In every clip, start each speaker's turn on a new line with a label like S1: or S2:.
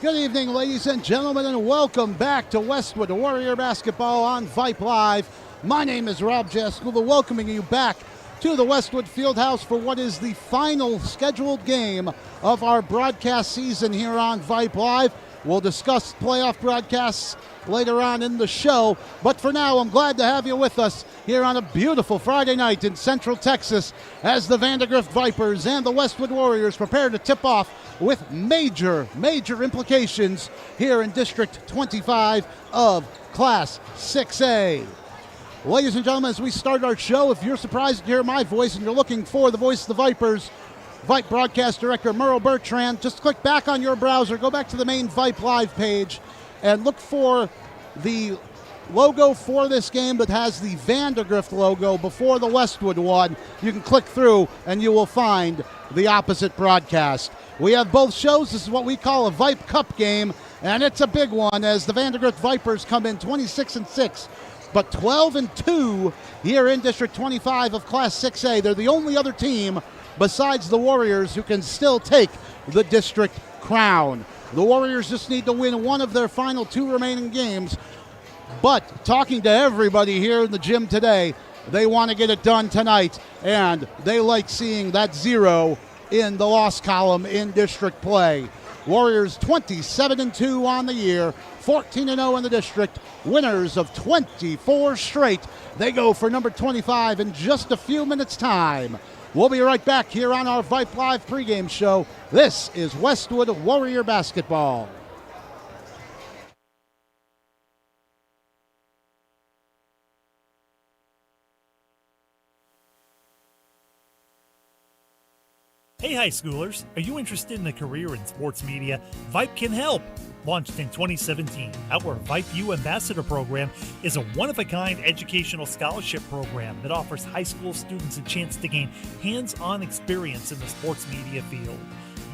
S1: Good evening, ladies and gentlemen, and welcome back to Westwood Warrior Basketball on Vype Live. My name is Rob Jaskula, welcoming you back to the Westwood Fieldhouse for what is the final scheduled game of our broadcast season here on Vype Live. We'll discuss playoff broadcasts later on in the show, but for now, I'm glad to have you with us here on a beautiful Friday night in Central Texas as the Vandegrift Vipers and the Westwood Warriors prepare to tip off with major implications here in District 25 of Class 6A. Ladies and gentlemen, as we start our show, if you're surprised to hear my voice and you're looking for the voice of the Vipers, Vype Broadcast Director Merle Bertrand, just click back on your browser, go back to the main Vype Live page, and look for the logo for this game that has the Vandegrift logo before the Westwood one. You can click through and you will find the opposite broadcast. We have both shows. This is what we call a Vype Cup game, and it's a big one as the Vandegrift Vipers come in 26-6, but 12-2 here in District 25 of Class 6A. They're the only other team besides the Warriors who can still take the district crown. The Warriors just need to win one of their final two remaining games, but talking to everybody here in the gym today, they want to get it done tonight, and they like seeing that 0 in the loss column in district play. Warriors 27-2 on the year, 14-0 in the district, winners of 24 straight. They go for number 25 in just a few minutes' time. We'll be right back here on our Vype Live pregame show. This is Westwood Warrior Basketball.
S2: Hey high schoolers, are you interested in a career in sports media? Vype can help. Launched in 2017, our Vype U Ambassador Program is a one-of-a-kind educational scholarship program that offers high school students a chance to gain hands-on experience in the sports media field.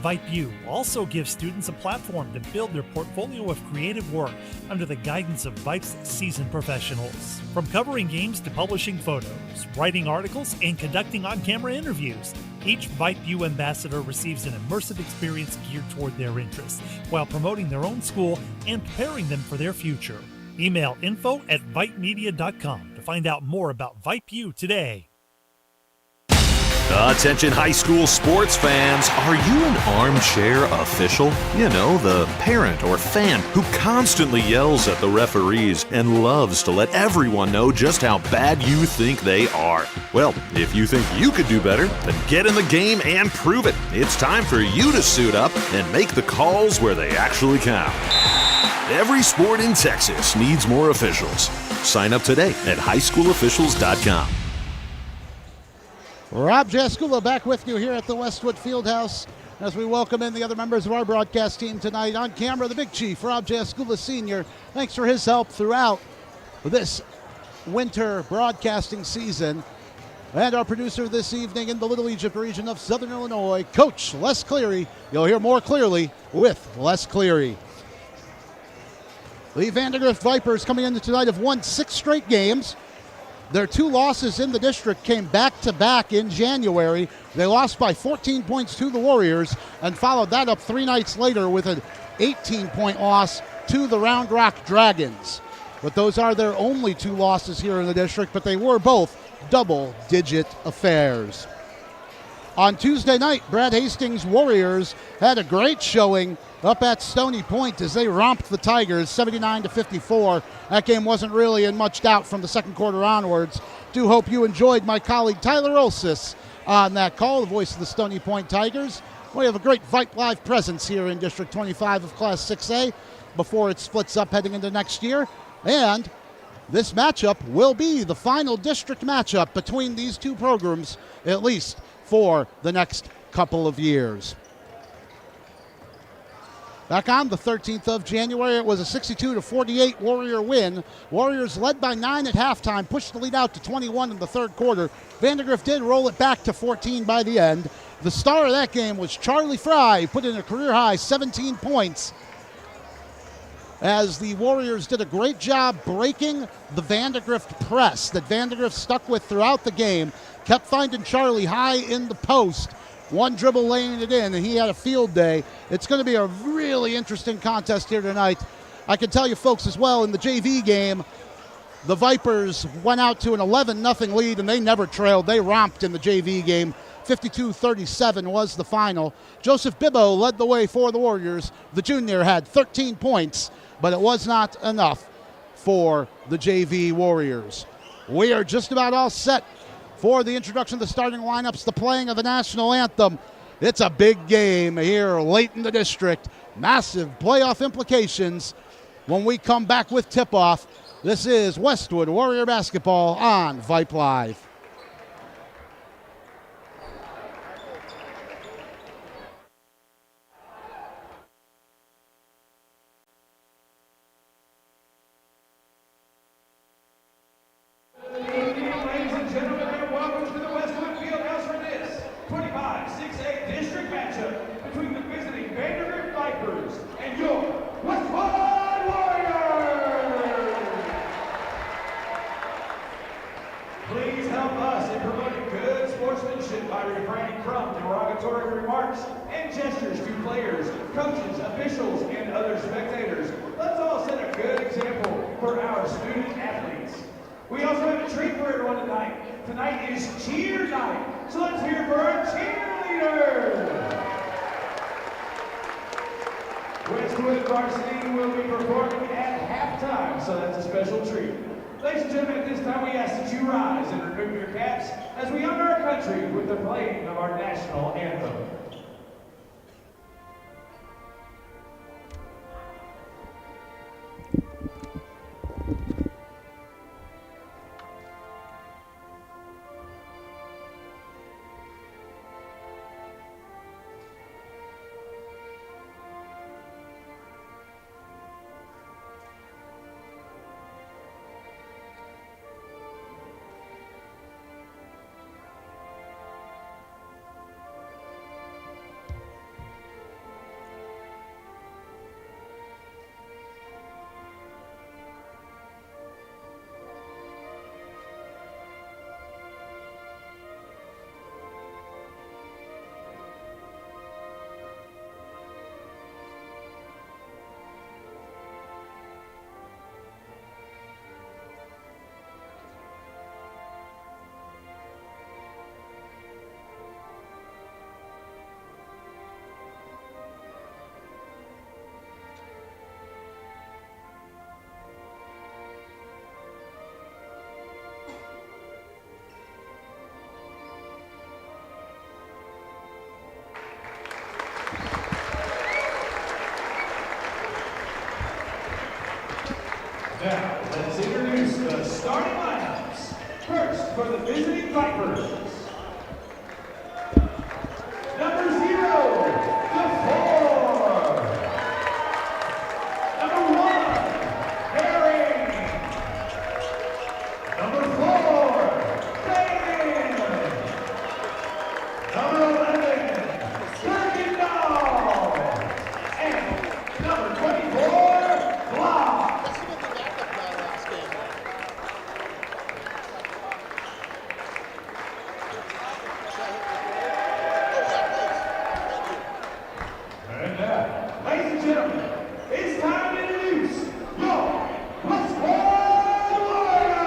S2: Vype U also gives students a platform to build their portfolio of creative work under the guidance of Vype's seasoned professionals. From covering games to publishing photos, writing articles, and conducting on-camera interviews, each Vype U ambassador receives an immersive experience geared toward their interests, while promoting their own school and preparing them for their future. Email info@vypemedia.com to find out more about Vype U today.
S3: Attention high school sports fans, are you an armchair official? You know, the parent or fan who constantly yells at the referees and loves to let everyone know just how bad you think they are. Well, if you think you could do better, then get in the game and prove it. It's time for you to suit up and make the calls where they actually count. Every sport in Texas needs more officials. Sign up today at highschoolofficials.com.
S1: Rob Jaskula back with you here at the Westwood Fieldhouse as we welcome in the other members of our broadcast team tonight. On camera, the Big Chief, Rob Jaskula Sr. Thanks for his help throughout this winter broadcasting season. And our producer this evening in the Little Egypt region of Southern Illinois, Coach Les Cleary. You'll hear more clearly with Les Cleary. The Vandegrift Vipers coming into tonight have won 6 straight games. Their 2 losses in the district came back-to-back in January. They lost by 14 points to the Warriors and followed that up 3 nights later with an 18-point loss to the Round Rock Dragons. But those are their only 2 losses here in the district, but they were both double-digit affairs. On Tuesday night, Brad Hastings' Warriors had a great showing up at Stony Point as they romped the Tigers 79-54. That game wasn't really in much doubt from the second quarter onwards. Do hope you enjoyed my colleague Tyler Olsis on that call, the voice of the Stony Point Tigers. We have a great Vype Live presence here in District 25 of Class 6A before it splits up heading into next year. And this matchup will be the final district matchup between these two programs, at least for the next couple of years. Back on the 13th of January, it was a 62-48 Warrior win. Warriors led by 9 at halftime, pushed the lead out to 21 in the third quarter. Vandegrift did roll it back to 14 by the end. The star of that game was Charlie Fry, who put in a career-high 17 points as the Warriors did a great job breaking the Vandegrift press that Vandegrift stuck with throughout the game, kept finding Charlie high in the post, one dribble laying it in, and he had a field day. It's going to be a really interesting contest here tonight. I can tell you folks as well, in the JV game, the Vipers went out to an 11-0 lead, and they never trailed. They romped in the JV game. 52-37 was the final. Joseph Bibbo led the way for the Warriors. The junior had 13 points, but it was not enough for the JV Warriors. We are just about all set for the introduction of the starting lineups, the playing of the national anthem. It's a big game here late in the district. Massive playoff implications when we come back with tip-off. This is Westwood Warrior Basketball on Vype Live.
S4: Ladies and gentlemen, and welcome to the Westwood Fieldhouse for this 25-6A district matchup between the visiting Vandegrift Vipers and your Westwood Warriors. Please help us in promoting good sportsmanship by refraining from derogatory remarks and gestures to players, coaches, officials, and other spectators. Let's all set a good example for our student athletes. We also have a treat for everyone tonight. Tonight is cheer night, so let's hear for our cheerleaders. Westwood varsity will be performing at halftime, so that's a special treat. Ladies and gentlemen, at this time we ask that you rise and remove your caps as we honor our country with the playing of our national anthem. Now, let's introduce the starting lineups. First, for the visiting Vipers. Number 0, the 4. Number 1, Herring. Number 4, Bacon. Number 11, Kirkendall. And number 24, Block. And now, ladies and gentlemen, it's time to introduce your Westwood Warriors!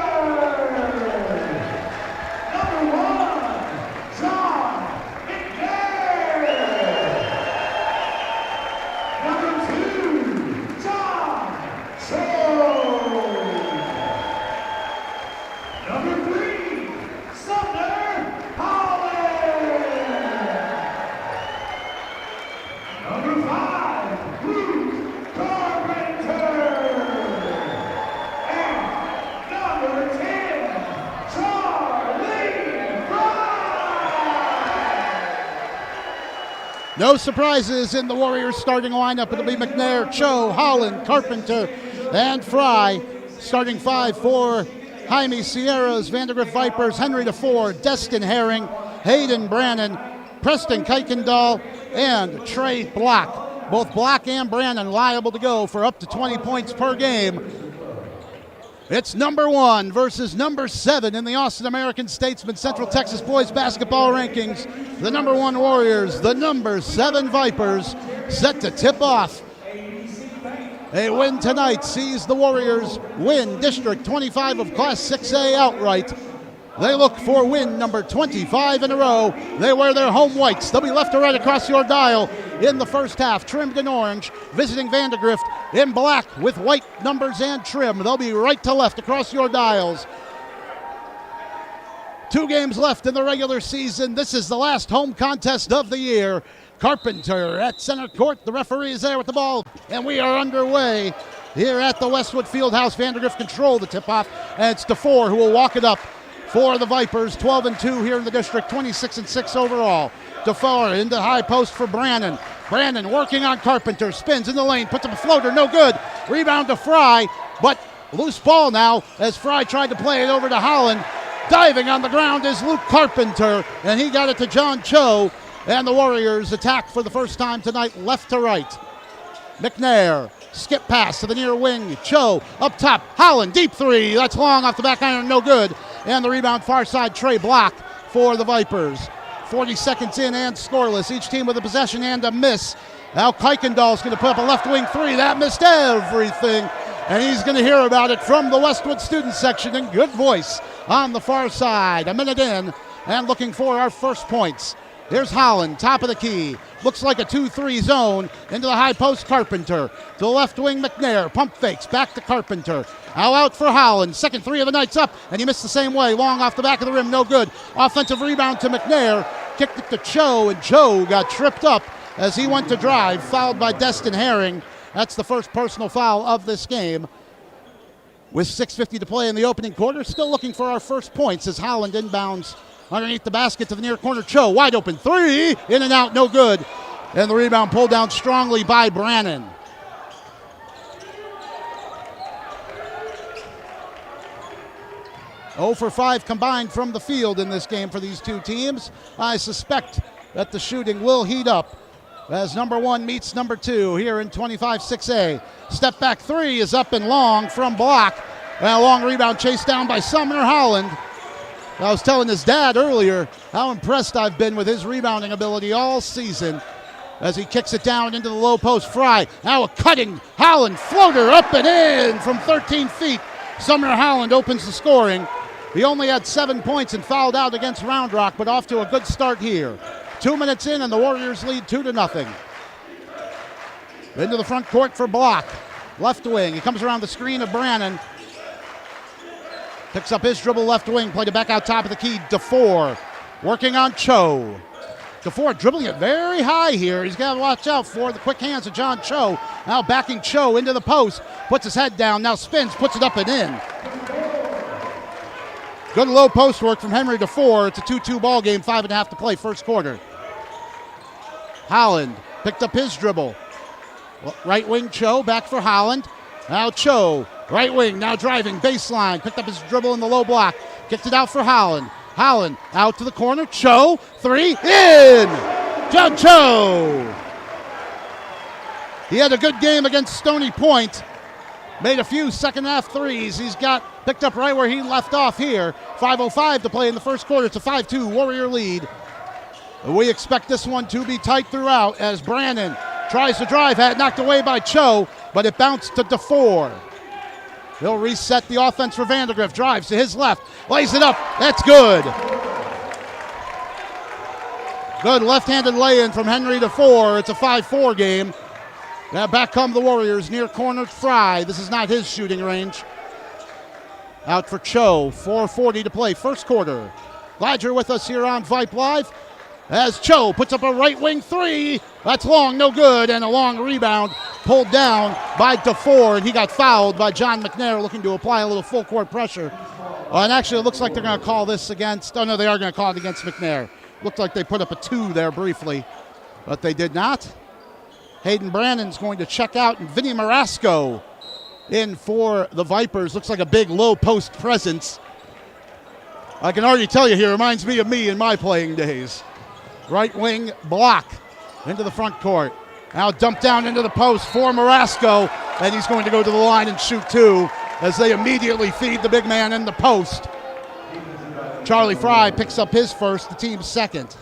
S4: Number 1, John McNair! Number 2, John Cho! Number 3, Sumner Holland! Number 5, Luke Carpenter! And number 10, Charlie Fry!
S1: No surprises in the Warriors starting lineup. It'll be McNair, Cho, Holland, Carpenter, and Fry. Starting 5 for Jaime Sierra's Vandegrift Vipers, Henry DeFore, Destin Herring, Hayden Brannon, Preston Kuykendall, and Trey Block. Both Block and Brannon liable to go for up to 20 points per game. It's number 1 versus number 7 in the Austin American-Statesman Central Texas Boys Basketball Rankings. The number 1 Warriors, the number 7 Vipers, set to tip off. A win tonight sees the Warriors win District 25 of Class 6A outright. They look for win number 25 in a row. They wear their home whites. They'll be left to right across your dial in the first half, trimmed in orange, visiting Vandegrift in black with white numbers and trim. They'll be right to left across your dials. 2 games left in the regular season. This is the last home contest of the year. Carpenter at center court. The referee is there with the ball, and we are underway here at the Westwood Fieldhouse. Vandegrift control the tip-off, and it's DeFore who will walk it up for the Vipers. 12-2 here in the district, 26-6 overall. DeFore into high post for Brannon. Brannon working on Carpenter, spins in the lane, puts up a floater, no good. Rebound to Fry, but loose ball now as Fry tried to play it over to Holland. Diving on the ground is Luke Carpenter, and he got it to John Cho. And the Warriors attack for the first time tonight, left to right. McNair, skip pass to the near wing. Cho up top. Holland, deep 3. That's long off the back iron, no good. And the rebound far side, Trey block for the Vipers. 40 seconds in and scoreless. Each team with a possession and a miss. Now Kuykendall's going to put up a left wing 3. That missed everything. And he's going to hear about it from the Westwood student section in good voice on the far side. A minute in and looking for our first points. Here's Holland, top of the key. Looks like a 2-3 zone into the high post, Carpenter. To the left wing, McNair. Pump fakes, back to Carpenter. Now out for Holland. Second 3 of the night's up, and he missed the same way. Long off the back of the rim, no good. Offensive rebound to McNair. Kicked it to Cho, and Cho got tripped up as he went to drive. Fouled by Destin Herring. That's the first personal foul of this game. With 6:50 to play in the opening quarter, still looking for our first points as Holland inbounds underneath the basket to the near corner. Cho, wide open 3, in and out, no good. And the rebound pulled down strongly by Brannon. Oh for 5 combined from the field in this game for these two teams. I suspect that the shooting will heat up as number 1 meets number 2 here in 25-6A. Step back 3 is up and long from block. And a long rebound chased down by Sumner Holland. I was telling his dad earlier how impressed I've been with his rebounding ability all season as he kicks it down into the low post. Fry, now a cutting Holland floater up and in from 13 feet. Sumner Holland opens the scoring. He only had 7 points and fouled out against Round Rock, but off to a good start here. 2 minutes in and the Warriors lead 2-0. Into the front court for Block. Left wing, he comes around the screen of Brannon. Picks up his dribble left wing, played it back out top of the key. DeFore working on Cho. DeFore dribbling it very high here. He's got to watch out for the quick hands of John Cho. Now backing Cho into the post. Puts his head down, now spins, puts it up and in. Good low post work from Henry DeFore. It's a 2-2 ball game, 5.5 to play, first quarter. Holland picked up his dribble. Right wing Cho, back for Holland. Now Cho. Right wing, now driving, baseline, picked up his dribble in the low block, kicked it out for Holland. Holland out to the corner, Cho, 3, in! John Cho! He had a good game against Stony Point, made a few second half threes. He's got picked up right where he left off here. 5:05 to play in the first quarter. It's a 5-2 Warrior lead. We expect this one to be tight throughout as Brannon tries to drive, had it knocked away by Cho, but it bounced to DeFore. He'll reset the offense for Vandegrift. Drives to his left. Lays it up. That's good. Good left-handed lay-in from Henry DeFore. It's a 5-4 game. Now back come the Warriors. Near corner Fry. This is not his shooting range. Out for Cho. 4:40 to play. First quarter. Glad you're with us here on Vype Live. As Cho puts up a right wing 3. That's long, no good, and a long rebound pulled down by DeFore, and he got fouled by John McNair looking to apply a little full court pressure. And actually it looks like they're going to call this against, oh no, they are going to call it against McNair. Looked like they put up a 2 there briefly, but they did not. Hayden Brannon's going to check out, and Vinny Marasco in for the Vipers. Looks like a big low post presence. I can already tell you here, reminds me of me in my playing days. Right wing block into the front court. Now dumped down into the post for Marasco, and he's going to go to the line and shoot 2. as they immediately feed the big man in the post. Charlie Fry picks up his first, the team's second.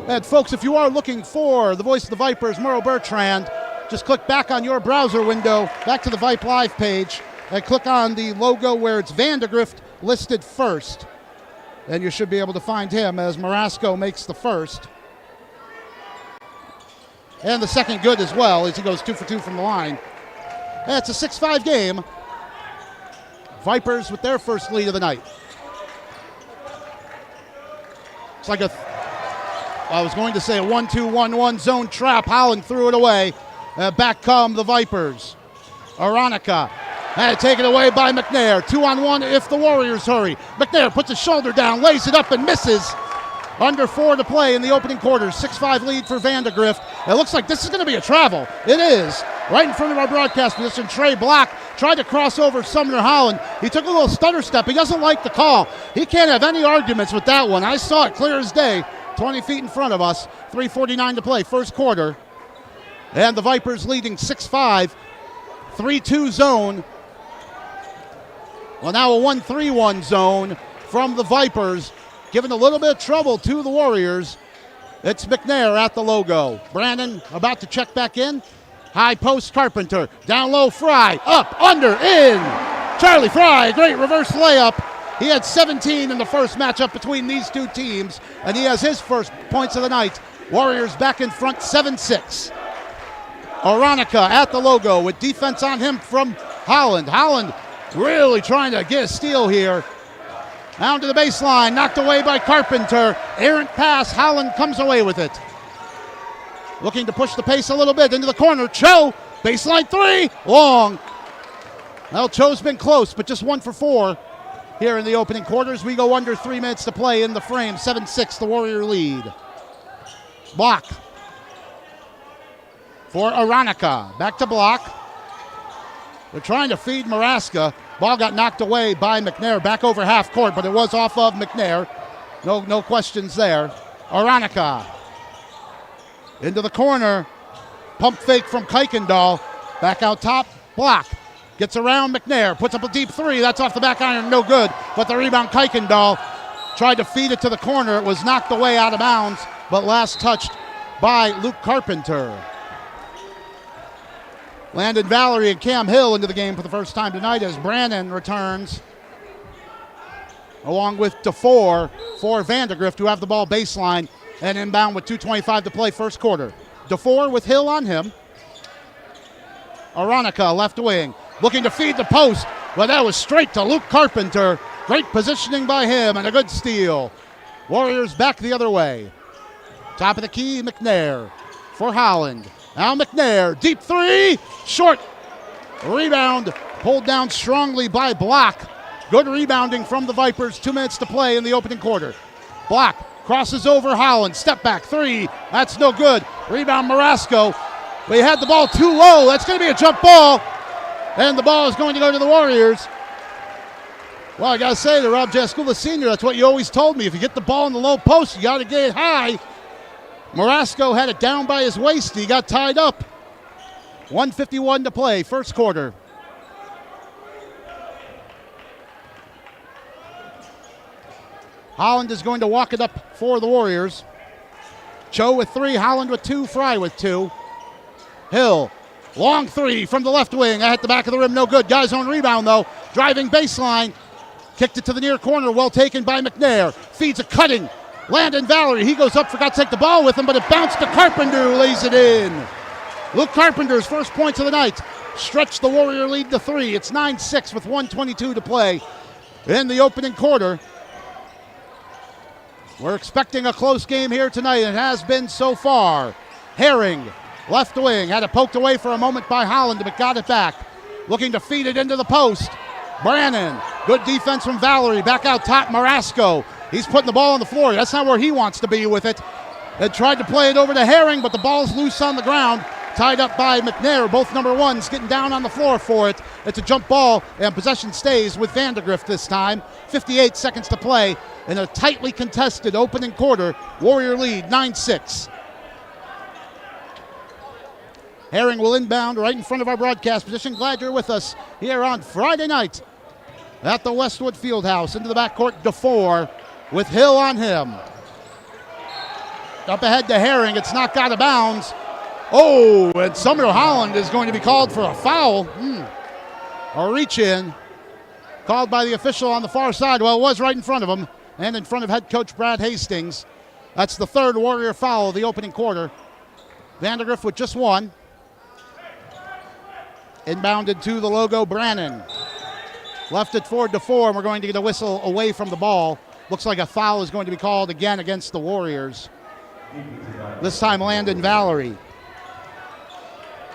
S1: And folks, if you are looking for the voice of the Vipers, Merle Bertrand, just click back on your browser window, back to the Vype Live page, and click on the logo where it's Vandegrift listed first. And you should be able to find him as Marasco makes the first. And the second good as well, as he goes 2 for 2 from the line. And it's a 6-5 game. Vipers with their first lead of the night. It's like I was going to say a 1-2-1-1 zone trap. Holland threw it away. Back come the Vipers. Aronica had taken away by McNair. 2-on-1 if the Warriors hurry. McNair puts his shoulder down, lays it up and misses. Under 4 to play in the opening quarter. 6-5 lead for Vandegrift. It looks like this is going to be a travel. It is. Right in front of our broadcast position, Trey Block tried to cross over Sumner Holland. He took a little stutter step. He doesn't like the call. He can't have any arguments with that one. I saw it clear as day. 20 feet in front of us. 3:49 to play, first quarter. And the Vipers leading 6-5. 3-2 zone. Well, now a 1-3-1 zone from the Vipers. Giving a little bit of trouble to the Warriors. It's McNair at the logo. Brandon about to check back in. High post Carpenter. Down low Fry. Up, under, in. Charlie Fry, great reverse layup. He had 17 in the first matchup between these two teams, and he has his first points of the night. Warriors back in front, 7-6. Aronica at the logo with defense on him from Holland. Holland really trying to get a steal here. Down to the baseline, knocked away by Carpenter. Errant pass, Holland comes away with it. Looking to push the pace a little bit into the corner. Cho, baseline three, long. Well, Cho's been close, but just 1 for 4 here in the opening quarters. We go under 3 minutes to play in the frame. 7-6, the Warrior lead. Block for Aronica. Back to Block. They're trying to feed Marasco. Ball got knocked away by McNair. Back over half court, but it was off of McNair. No questions there. Aronica into the corner. Pump fake from Kuykendall. Back out top. Block. Gets around McNair. Puts up a deep three. That's off the back iron. No good. But the rebound, Kuykendall tried to feed it to the corner. It was knocked away out of bounds, but last touched by Luke Carpenter. Landon Valerie and Cam Hill into the game for the first time tonight as Brannon returns along with DeFore for Vandegrift, who have the ball baseline and inbound with 2:25 to play first quarter. DeFore with Hill on him. Aronica left wing looking to feed the post, but that was straight to Luke Carpenter. Great positioning by him and a good steal. Warriors back the other way. Top of the key, McNair for Holland. Now McNair, deep three, short. Rebound pulled down strongly by Block. Good rebounding from the Vipers. 2 minutes to play in the opening quarter. Block crosses over Holland. Step back three. That's no good. Rebound Marasco. We had the ball too low. That's going to be a jump ball. And the ball is going to go to the Warriors. Well, I got to say to Rob Jaskula Sr., that's what you always told me. If you get the ball in the low post, you got to get it high. Marasco had it down by his waist. He got tied up. 1:51 to play, first quarter. Holland is going to walk it up for the Warriors. Cho with 3, Holland with 2, Fry with 2. Hill, long 3 from the left wing. At the back of the rim, no good. Got his own rebound, though. Driving baseline. Kicked it to the near corner, well taken by McNair. Feeds a cutting. Landon Valerie, he goes up, forgot to take the ball with him, but it bounced to Carpenter, who lays it in. Luke Carpenter's first points of the night. Stretched the Warrior lead to 3. It's 9-6 with 1:22 to play in the opening quarter. We're expecting a close game here tonight. It has been so far. Herring, left wing, had it poked away for a moment by Holland, but got it back. Looking to feed it into the post. Brannon, good defense from Valerie. Back out top, Marasco. He's putting the ball on the floor. That's not where he wants to be with it. They tried to play it over to Herring, but the ball's loose on the ground. Tied up by McNair. Both number ones getting down on the floor for it. It's a jump ball, and possession stays with Vandegrift this time. 58 seconds to play in a tightly contested opening quarter. Warrior lead 9-6. Herring will inbound right in front of our broadcast position. Glad you're with us here on Friday night at the Westwood Fieldhouse. Into the backcourt, DeFore with Hill on him. Up ahead to Herring. It's knocked out of bounds. Oh, and Sumner Holland is going to be called for a foul. A reach in. Called by the official on the far side. Well, it was right in front of him and in front of head coach Brad Hastings. That's the third Warrior foul of the opening quarter. Vandegrift with just one. Inbounded to the logo, Brannon. Left it for DeFore, and we're going to get a whistle away from the ball. Looks like a foul is going to be called again against the Warriors. This time Landon Valerie.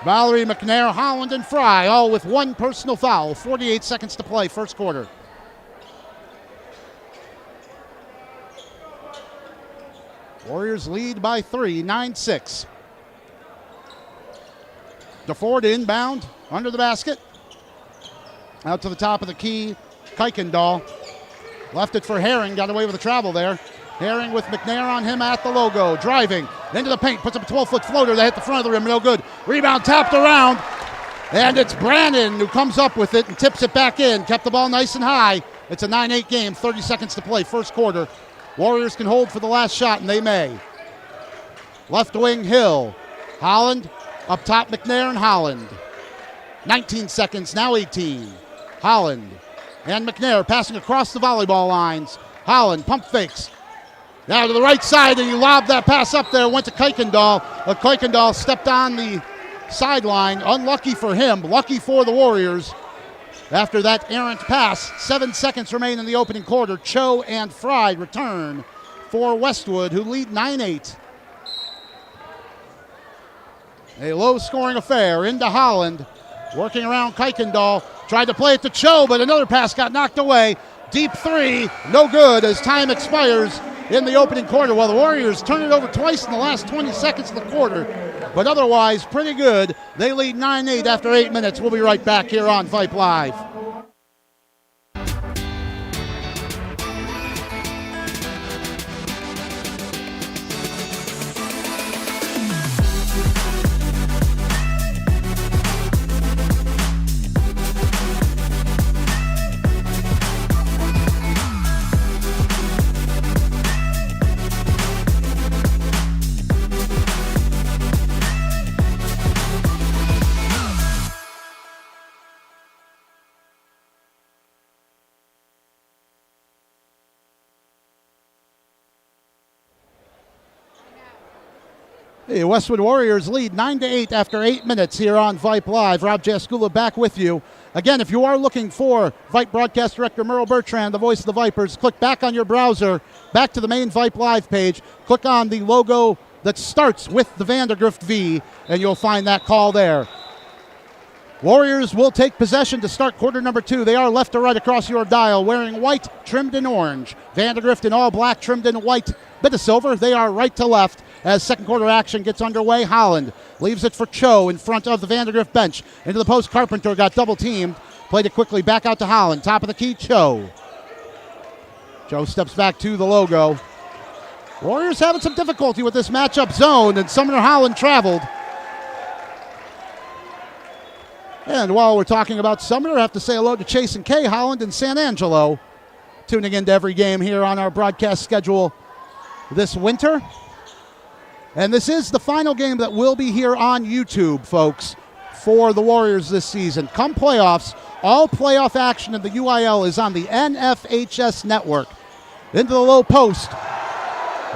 S1: Valerie, McNair, Holland, and Fry, all with one personal foul. 48 seconds to play, first quarter. Warriors lead by 3, 9-6. DeFore to inbound, under the basket. Out to the top of the key, Kuykendall. Left it for Herring, got away with a travel there. Herring with McNair on him at the logo. Driving into the paint, puts up a 12-foot floater. They hit the front of the rim, no good. Rebound tapped around, and it's Brannon who comes up with it and tips it back in. Kept the ball nice and high. It's a 9-8 game, 30 seconds to play, first quarter. Warriors can hold for the last shot, and they may. Left wing, Hill. Holland, up top, McNair and Holland. 19 seconds, now 18. Holland and McNair passing across the volleyball lines. Holland, pump fakes. Now to the right side, and he lobbed that pass up there, went to Kuykendall. Kuykendall stepped on the sideline. Unlucky for him, lucky for the Warriors. After that errant pass, 7 seconds remain in the opening quarter. Cho and Fry return for Westwood, who lead 9-8. A low-scoring affair into Holland. Working around Kuykendall. Tried to play it to Cho, but another pass got knocked away. Deep three, no good as time expires in the opening quarter. Well, the Warriors turned it over twice in the last 20 seconds of the quarter, but otherwise pretty good. They lead 9-8 after 8 minutes. We'll be right back here on Vype Live. The Westwood Warriors lead 9-8 after 8 minutes here on Vype Live. Rob Jaskula back with you. Again, if you are looking for Vype Broadcast Director Merle Bertrand, the voice of the Vipers, click back on your browser, back to the main Vype Live page. Click on the logo that starts with the Vandegrift V, and you'll find that call there. Warriors will take possession to start quarter number 2. They are left to right across your dial, wearing white trimmed in orange. Vandegrift in all black trimmed in white, bit of silver. They are right to left as second quarter action gets underway. Holland leaves it for Cho in front of the Vandegrift bench. Into the post, Carpenter got double teamed. Played it quickly back out to Holland. Top of the key, Cho. Cho steps back to the logo. Warriors having some difficulty with this matchup zone, and Sumner Holland traveled. And while we're talking about Sumner, I have to say hello to Chase and Kay Holland in San Angelo, tuning into every game here on our broadcast schedule this winter. And this is the final game that will be here on YouTube, folks, for the Warriors this season. Come playoffs, all playoff action in the UIL is on the NFHS network. Into the low post.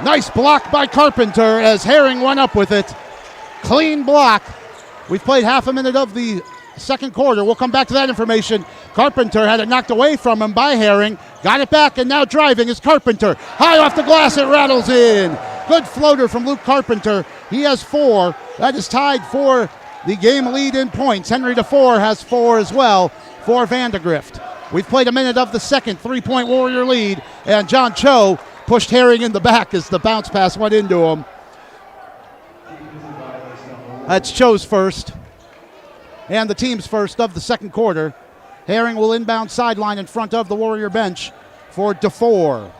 S1: Nice block by Carpenter as Herring went up with it. Clean block. We've played half a minute of the second quarter. We'll come back to that information. Carpenter had it knocked away from him by Herring. Got it back, and now driving is Carpenter. High off the glass, it rattles in. Good floater from Luke Carpenter. He has 4. That is tied for the game lead in points. Henry DeFore has 4 as well for Vandegrift. We've played a minute of the second. 3-point Warrior lead, and John Cho pushed Herring in the back as the bounce pass went into him. That's Cho's first, and the team's first of the second quarter. Herring will inbound sideline in front of the Warrior bench for DeFore.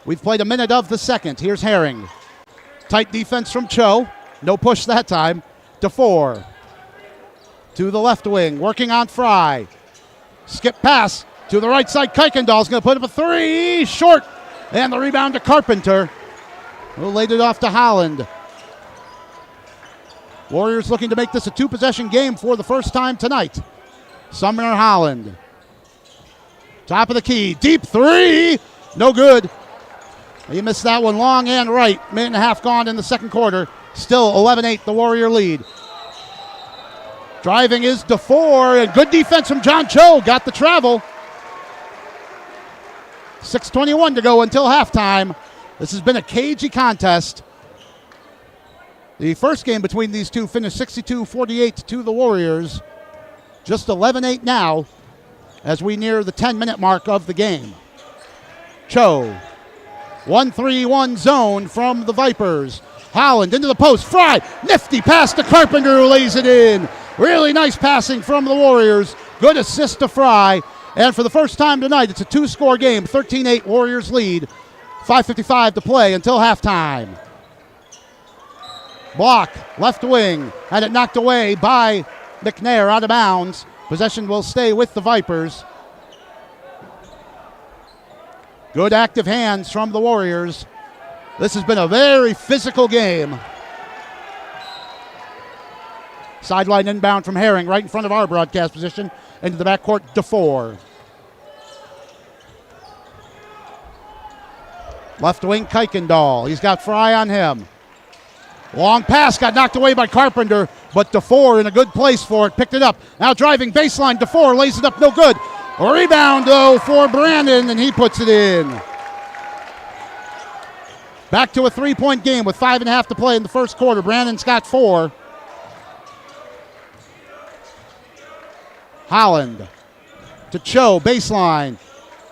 S1: We've played a minute of the second. Here's Herring. Tight defense from Cho. No push that time. DeFore to the left wing, working on Fry. Skip pass to the right side. Kuykendall's going to put up a three. Short. And the rebound to Carpenter, who laid it off to Holland. Warriors looking to make this a two-possession game for the first time tonight. Sumner Holland. Top of the key. Deep three. No good. He missed that one long and right. Minute and a half gone in the second quarter. Still 11-8, the Warrior lead. Driving is DeFore, and good defense from John Cho. Got the travel. 6:21 to go until halftime. This has been a cagey contest. The first game between these two finished 62-48 to the Warriors. Just 11-8 now as we near the 10-minute mark of the game. Cho. 1-3-1 zone from the Vipers. Holland into the post. Fry. Nifty pass to Carpenter, who lays it in. Really nice passing from the Warriors. Good assist to Fry. And for the first time tonight, it's a two-score game. 13-8 Warriors lead. 5:55 to play until halftime. Block, left wing. Had it knocked away by McNair out of bounds. Possession will stay with the Vipers. Good active hands from the Warriors. This has been a very physical game. Sideline inbound from Herring right in front of our broadcast position. Into the backcourt, DeFore. Left wing, Kuykendall. He's got Fry on him. Long pass got knocked away by Carpenter, but DeFore in a good place for it. Picked it up. Now driving baseline. DeFore lays it up, no good. A rebound, though, for Brandon, and he puts it in. Back to a three-point game with 5.5 to play in the first quarter. Brandon's got 4. Holland to Cho, baseline.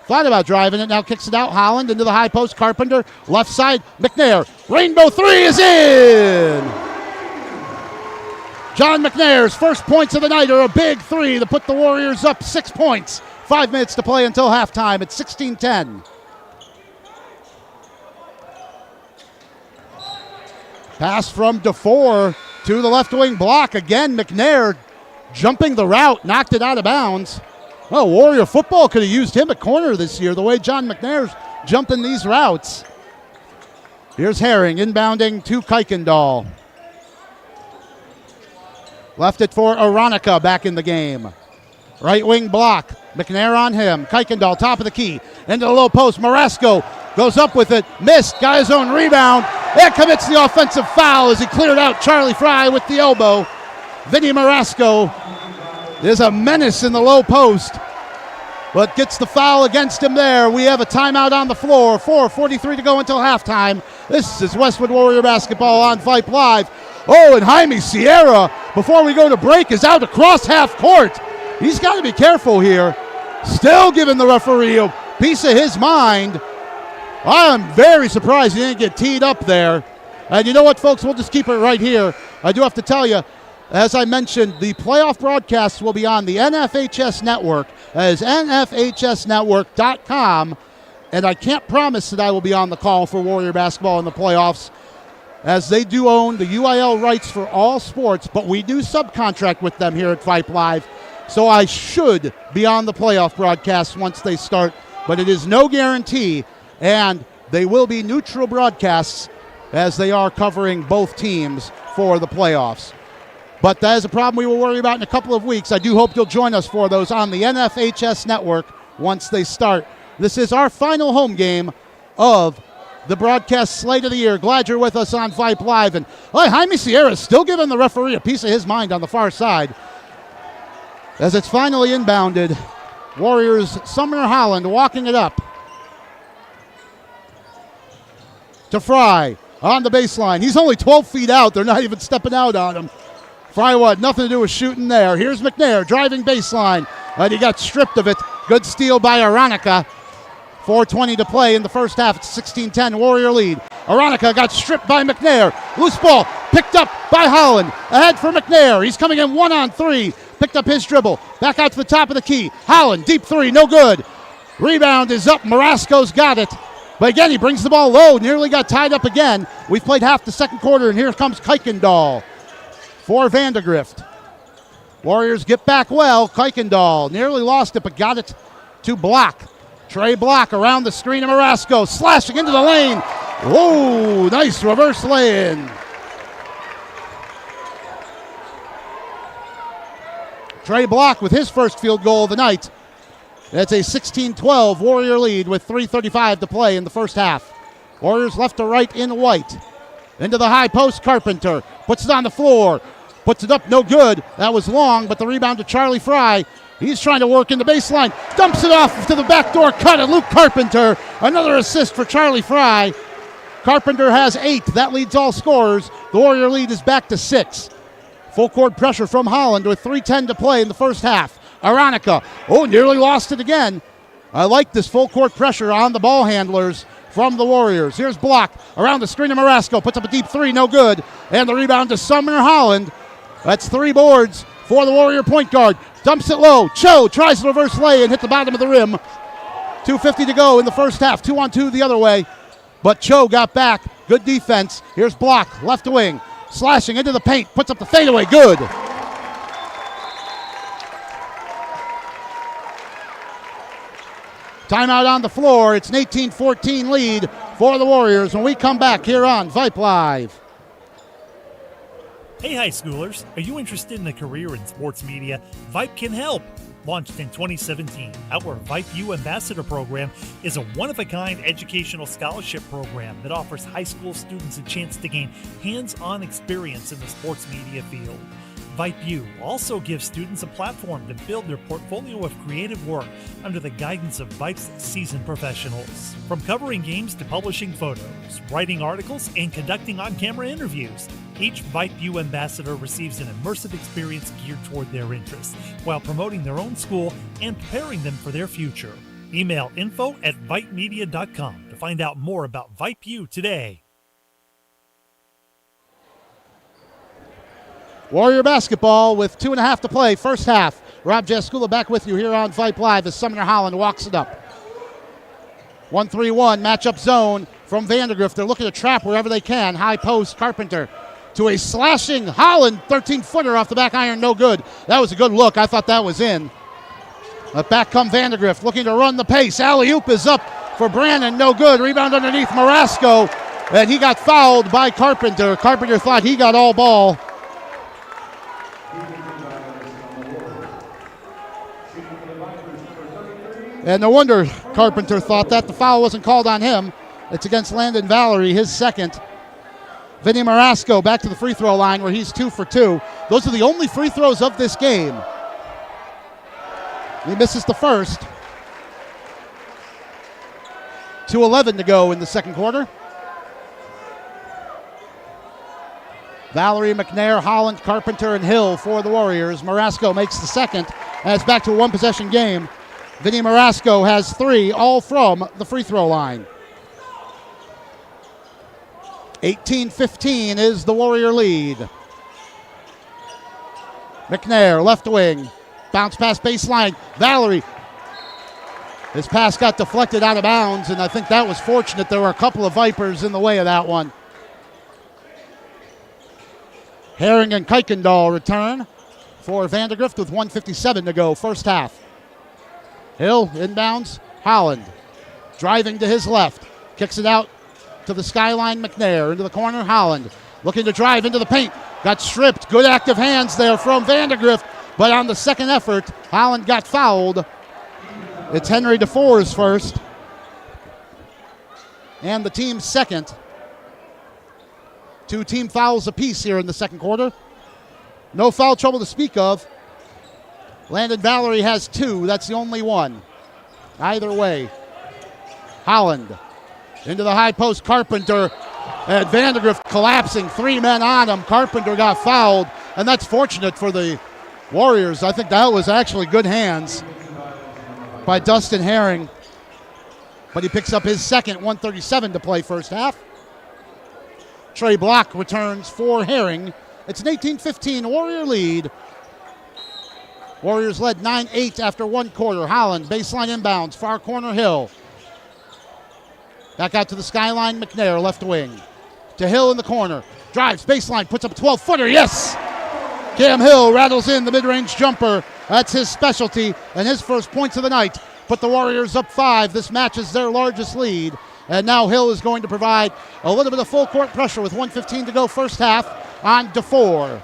S1: Thought about driving it, now kicks it out. Holland into the high post. Carpenter, left side. McNair. Rainbow three is in. John McNair's first points of the night are a big three to put the Warriors up 6 points. 5 minutes to play until halftime. It's 16-10. Pass from DeFore to the left wing block. Again, McNair jumping the route, knocked it out of bounds. Well, Warrior football could have used him at corner this year, the way John McNair's jumping these routes. Here's Herring inbounding to Kuykendall. Left it for Aronica back in the game. Right wing block. McNair on him. Kuykendall, top of the key. Into the low post. Marasco goes up with it. Missed. Got his own rebound. And commits the offensive foul as he cleared out Charlie Fry with the elbow. Vinny Marasco is a menace in the low post, but gets the foul against him there. We have a timeout on the floor. 4:43 to go until halftime. This is Westwood Warrior basketball on Vype Live. Oh, and Jaime Sierra, before we go to break, is out across half court. He's got to be careful here. Still giving the referee a piece of his mind. I am very surprised he didn't get teed up there. And you know what, folks? We'll just keep it right here. I do have to tell you, as I mentioned, the playoff broadcasts will be on the NFHS Network. That is NFHSnetwork.com. And I can't promise that I will be on the call for Warrior basketball in the playoffs, as they do own the UIL rights for all sports, but we do subcontract with them here at Vype Live. So I should be on the playoff broadcasts once they start, but it is no guarantee, and they will be neutral broadcasts as they are covering both teams for the playoffs. But that is a problem we will worry about in a couple of weeks. I do hope you'll join us for those on the NFHS Network once they start. This is our final home game of the broadcast slate of the year. Glad you're with us on Vype Live. And Jaime Sierra is still giving the referee a piece of his mind on the far side. As it's finally inbounded, Warriors Sumner Holland walking it up to Fry on the baseline. He's only 12 feet out. They're not even stepping out on him. Fry what? Nothing to do with shooting there. Here's McNair driving baseline. And he got stripped of it. Good steal by Aronica. 4:20 to play in the first half. It's 16-10 Warrior lead. Aronica got stripped by McNair. Loose ball picked up by Holland. Ahead for McNair. He's coming in 1-on-3. Picked up his dribble. Back out to the top of the key. Holland, deep three, no good. Rebound is up. Marasco's got it. But again, he brings the ball low, nearly got tied up again. We've played half the second quarter, and here comes Kuykendall for Vandegrift. Warriors get back well. Kuykendall nearly lost it, but got it to Block. Trey Block around the screen of Marasco, slashing into the lane. Whoa, nice reverse lay-in. Trey Block with his first field goal of the night. That's a 16-12 Warrior lead with 3:35 to play in the first half. Warriors left to right in white. Into the high post, Carpenter puts it on the floor. Puts it up, no good. That was long, but the rebound to Charlie Fry. He's trying to work in the baseline. Dumps it off to the backdoor cut, and Luke Carpenter. Another assist for Charlie Fry. Carpenter has 8. That leads all scorers. The Warrior lead is back to 6. Full court pressure from Holland with 3:10 to play in the first half. Aronica, nearly lost it again. I like this full court pressure on the ball handlers from the Warriors. Here's Block around the screen of Marasco. Puts up a deep 3, no good. And the rebound to Sumner Holland. That's 3 boards for the Warrior point guard. Dumps it low. Cho tries to reverse lay and hit the bottom of the rim. 2:50 to go in the first half. 2-on-2 the other way. But Cho got back. Good defense. Here's Block, left wing. Slashing into the paint. Puts up the fadeaway. Good. Timeout on the floor. It's an 18-14 lead for the Warriors when we come back here on Vype Live.
S2: Hey, high schoolers, are you interested in a career in sports media? Vype can help. Launched in 2017, our Vype U Ambassador Program is a one-of-a-kind educational scholarship program that offers high school students a chance to gain hands-on experience in the sports media field. Vype U also gives students a platform to build their portfolio of creative work under the guidance of Vype's seasoned professionals. From covering games to publishing photos, writing articles, and conducting on-camera interviews, each Vype U ambassador receives an immersive experience geared toward their interests, while promoting their own school and preparing them for their future. Email info@vypemedia.com to find out more about Vype U today.
S1: Warrior basketball with 2.5 to play, first half. Rob Jaskula back with you here on Vype Live as Sumner Holland walks it up. 1-3-1 matchup zone from Vandegrift. They're looking to trap wherever they can. High post, Carpenter to a slashing Holland 13-footer off the back iron, no good. That was a good look. I thought that was in. But back come Vandegrift looking to run the pace. Alley-oop is up for Brannon, no good. Rebound underneath Marasco, and he got fouled by Carpenter. Carpenter thought he got all ball. And no wonder Carpenter thought that. The foul wasn't called on him. It's against Landon Valerie, his second. Vinny Marasco back to the free throw line where he's 2 for 2. Those are the only free throws of this game. He misses the first. 2:11 to go in the second quarter. Valerie, McNair, Holland, Carpenter, and Hill for the Warriors. Marasco makes the second, and it's back to a one-possession game. Vinny Marasco has 3, all from the free throw line. 18-15 is the Warrior lead. McNair, left wing. Bounce pass baseline. Valerie. His pass got deflected out of bounds, and I think that was fortunate. There were a couple of Vipers in the way of that one. Herring and Kuykendall return for Vandegrift with 1:57 to go, first half. Hill inbounds. Holland driving to his left. Kicks it out to the skyline. McNair into the corner. Holland looking to drive into the paint. Got stripped. Good active hands there from Vandegrift. But on the second effort, Holland got fouled. It's Henry DeFore's first. And the team's second. 2 team fouls apiece here in the second quarter. No foul trouble to speak of. Landon Valerie has 2. That's the only one. Either way. Holland into the high post. Carpenter and Vandegrift collapsing. 3 men on him. Carpenter got fouled, and that's fortunate for the Warriors. I think that was actually good hands by Dustin Herring. But he picks up his second. 1:37 to play first half. Trey Block returns for Herring. It's an 18-15 Warrior lead. Warriors led 9-8 after one quarter. Holland, baseline inbounds, far corner Hill. Back out to the skyline, McNair, left wing. To Hill in the corner. Drives, baseline, puts up a 12-footer, yes! Cam Hill rattles in the mid-range jumper. That's his specialty, and his first points of the night. Put the Warriors up 5. This matches their largest lead. And now Hill is going to provide a little bit of full court pressure with 1:15 to go first half on DeFore.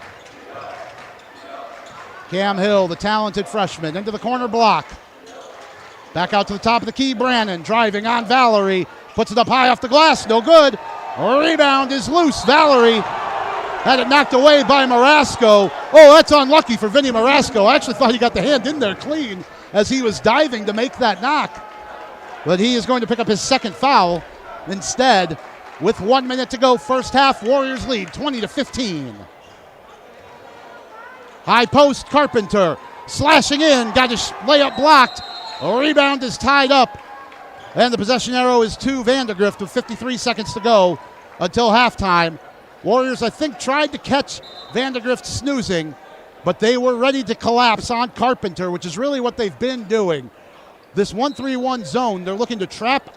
S1: Cam Hill, the talented freshman, into the corner block. Back out to the top of the key, Brannon driving on Valerie. Puts it up high off the glass, no good. Rebound is loose. Valerie had it knocked away by Marasco. Oh, that's unlucky for Vinny Marasco. I actually thought he got the hand in there clean as he was diving to make that knock. But he is going to pick up his second foul instead. With 1 minute to go, first half, Warriors lead 20-15. High post, Carpenter slashing in, got his layup blocked. A rebound is tied up, and the possession arrow is to Vandegrift with 53 seconds to go until halftime. Warriors, I think, tried to catch Vandegrift snoozing, but they were ready to collapse on Carpenter, which is really what they've been doing. This 1-3-1 zone, they're looking to trap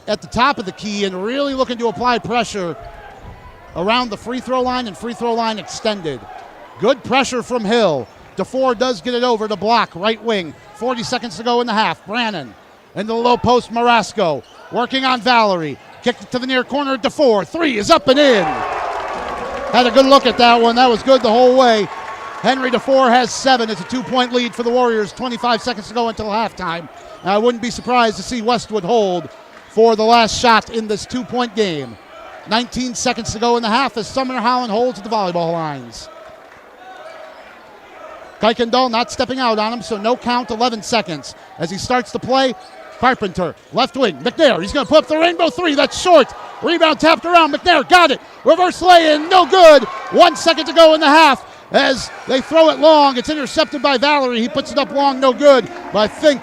S1: at the top of the key and really looking to apply pressure around the free throw line and free throw line extended. Good pressure from Hill. DeFore does get it over to block, right wing. 40 seconds to go in the half. Brannon into the low post, Marasco working on Valerie. Kicked it to the near corner, DeFore. 3 is up and in. Had a good look at that one. That was good the whole way. Henry DeFore has 7. It's a 2-point lead for the Warriors. 25 seconds to go until halftime. I wouldn't be surprised to see Westwood hold for the last shot in this 2-point game. 19 seconds to go in the half as Sumner Holland holds at the volleyball lines. Kuykendall not stepping out on him, so no count, 11 seconds. As he starts to play, Carpenter, left wing, McNair, he's going to put up the rainbow 3, that's short. Rebound tapped around, McNair got it. Reverse lay-in, no good. 1 second to go in the half as they throw it long. It's intercepted by Valerie. He puts it up long, no good. But I think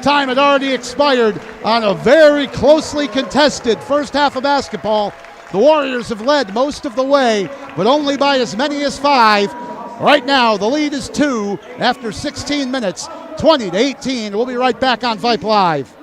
S1: time had already expired on a very closely contested first half of basketball. The Warriors have led most of the way, but only by as many as 5. Right now, the lead is 2 after 16 minutes, 20-18. We'll be right back on Vype Live.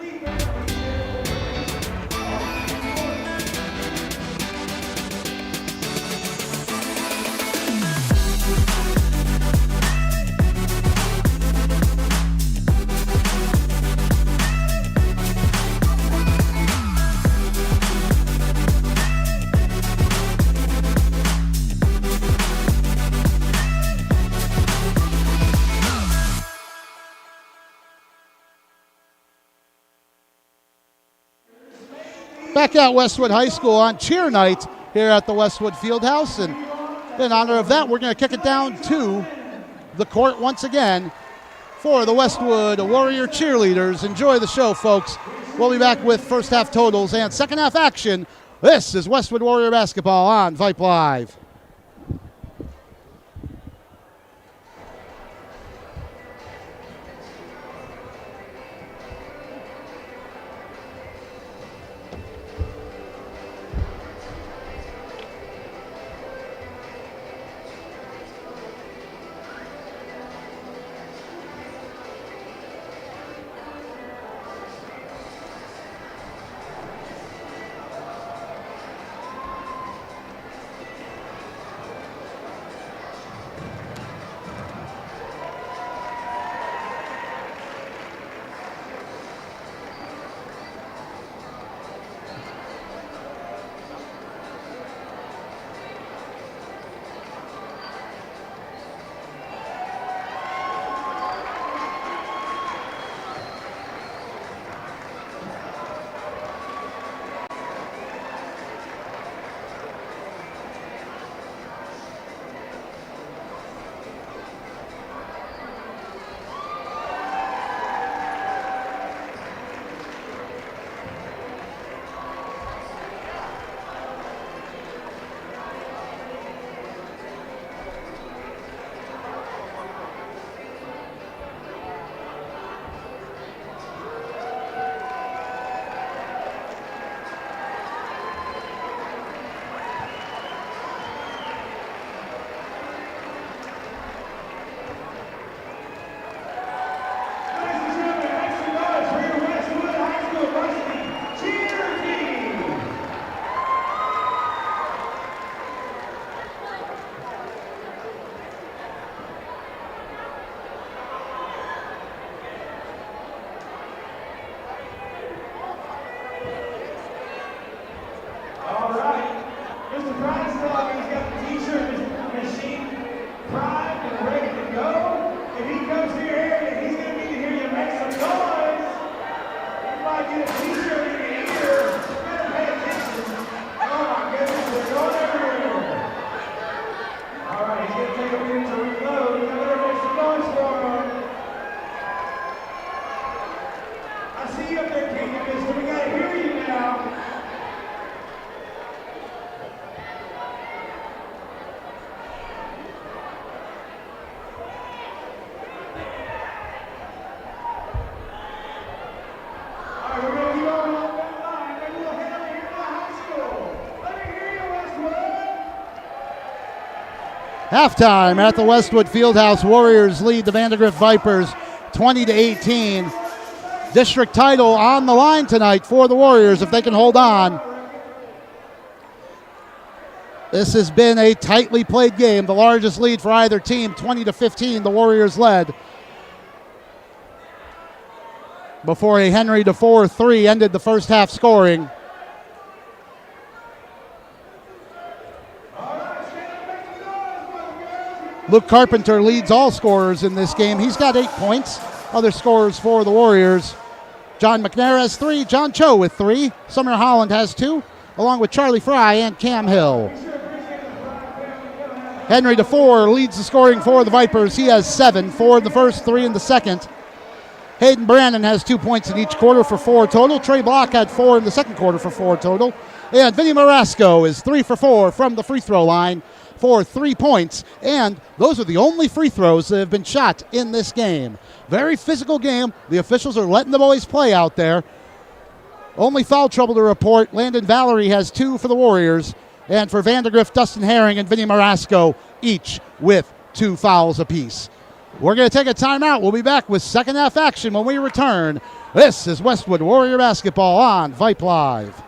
S1: Back at Westwood High School on cheer night here at the Westwood Fieldhouse. And in honor of that, we're going to kick it down to the court once again for the Westwood Warrior cheerleaders. Enjoy the show, folks. We'll be back with first half totals and second half action. This is Westwood Warrior basketball on Vype Live.
S4: Pride's dog, he's got the t-shirt machine primed and ready to go. If he comes to your area, he's going to need to hear you make some noise. You might get a t-shirt in your ear. You better pay attention. Oh my goodness, they're going everywhere. All right, he's going to take a minute to reload. You better make some noise for him. I see you up there, King. We got to hear you now.
S1: Halftime at the Westwood Fieldhouse. Warriors lead the Vandegrift Vipers 20-18. District title on the line tonight for the Warriors if they can hold on. This has been a tightly played game. The largest lead for either team, 20-15, the Warriors led. Before a Henry DeFore 3 ended the first half scoring. Luke Carpenter leads all scorers in this game. He's got 8 points. Other scorers for the Warriors: John McNair has 3, John Cho with 3, Sumner Holland has 2, along with Charlie Fry and Cam Hill. Henry DeFore leads the scoring for the Vipers. He has 7, 4 in the first, 3 in the second. Hayden Brandon has 2 points in each quarter for 4 total. Trey Block had 4 in the second quarter for 4 total. And Vinny Marasco is 3 for 4 from the free throw line for 3 points. And those are the only free throws that have been shot in this game. Very physical game. The officials are letting the boys play out there. Only foul trouble to report. Landon Valerie has 2 for the Warriors. And for Vandegrift, Dustin Herring and Vinny Marasco, each with 2 fouls apiece. We're going to take a timeout. We'll be back with second half action when we return. This is Westwood Warrior Basketball on Vype Live.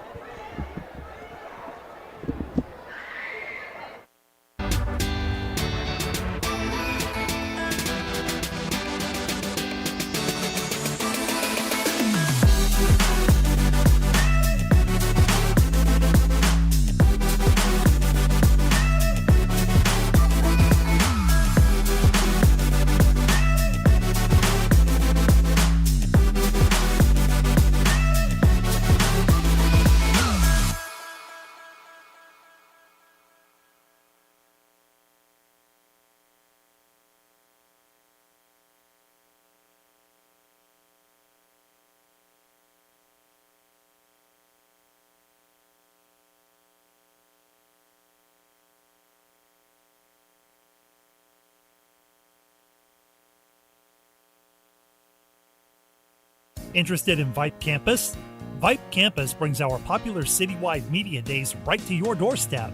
S2: Interested in Vype Campus? Vype Campus brings our popular citywide media days right to your doorstep.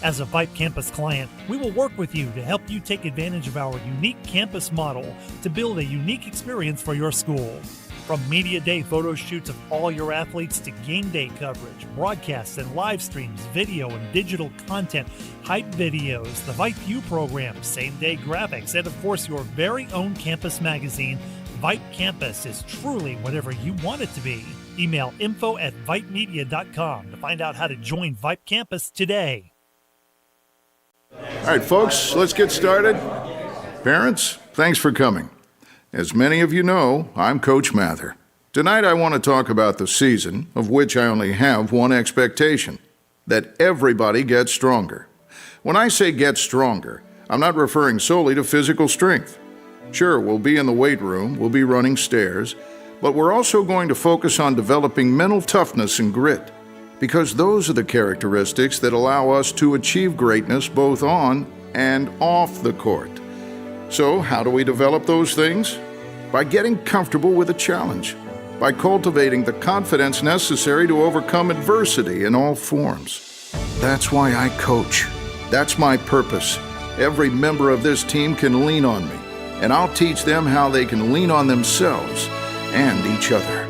S2: As a Vype Campus client, we will work with you to help you take advantage of our unique campus model to build a unique experience for your school. From media day photo shoots of all your athletes to game day coverage, broadcasts and live streams, video and digital content, hype videos, the Vype U program, same-day graphics, and of course your very own campus magazine, Vype Campus is truly whatever you want it to be. Email info@vypemedia.com to find out how to join Vype Campus today.
S5: All right, folks, let's get started. Parents, thanks for coming. As many of you know, I'm Coach Mather. Tonight I want to talk about the season, of which I only have one expectation: that everybody gets stronger. When I say get stronger, I'm not referring solely to physical strength. Sure, we'll be in the weight room, we'll be running stairs, but we're also going to focus on developing mental toughness and grit, because those are the characteristics that allow us to achieve greatness both on and off the court. So, how do we develop those things? By getting comfortable with a challenge, by cultivating the confidence necessary to overcome adversity in all forms. That's why I coach. That's my purpose. Every member of this team can lean on me, and I'll teach them how they can lean on themselves and each other.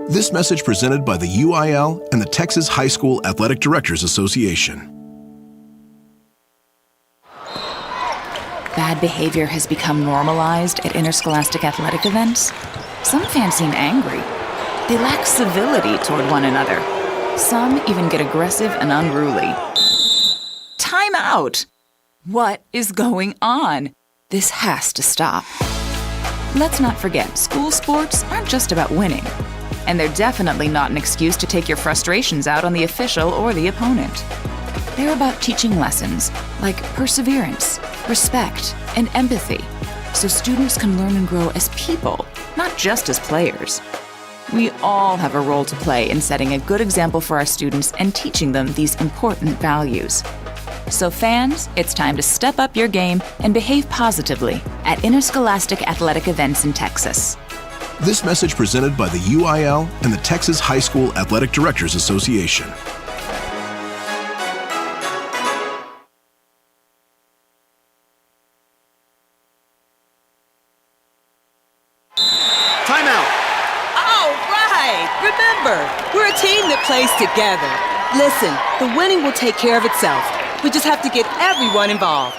S6: This message presented by the UIL and the Texas High School Athletic Directors Association.
S7: Bad behavior has become normalized at interscholastic athletic events. Some fans seem angry. They lack civility toward one another. Some even get aggressive and unruly. time out. What is going on? This has to stop. Let's not forget, school sports aren't just about winning. And they're definitely not an excuse to take your frustrations out on the official or the opponent. They're about teaching lessons like perseverance, respect, and empathy, so students can learn and grow as people, not just as players. We all have a role to play in setting a good example for our students and teaching them these important values. So fans, it's time to step up your game and behave positively at interscholastic athletic events in Texas.
S6: This message presented by the UIL and the Texas High School Athletic Directors Association.
S3: Timeout.
S8: All right! Remember, we're a team that plays together. Listen, the winning will take care of itself. We just have to get everyone involved.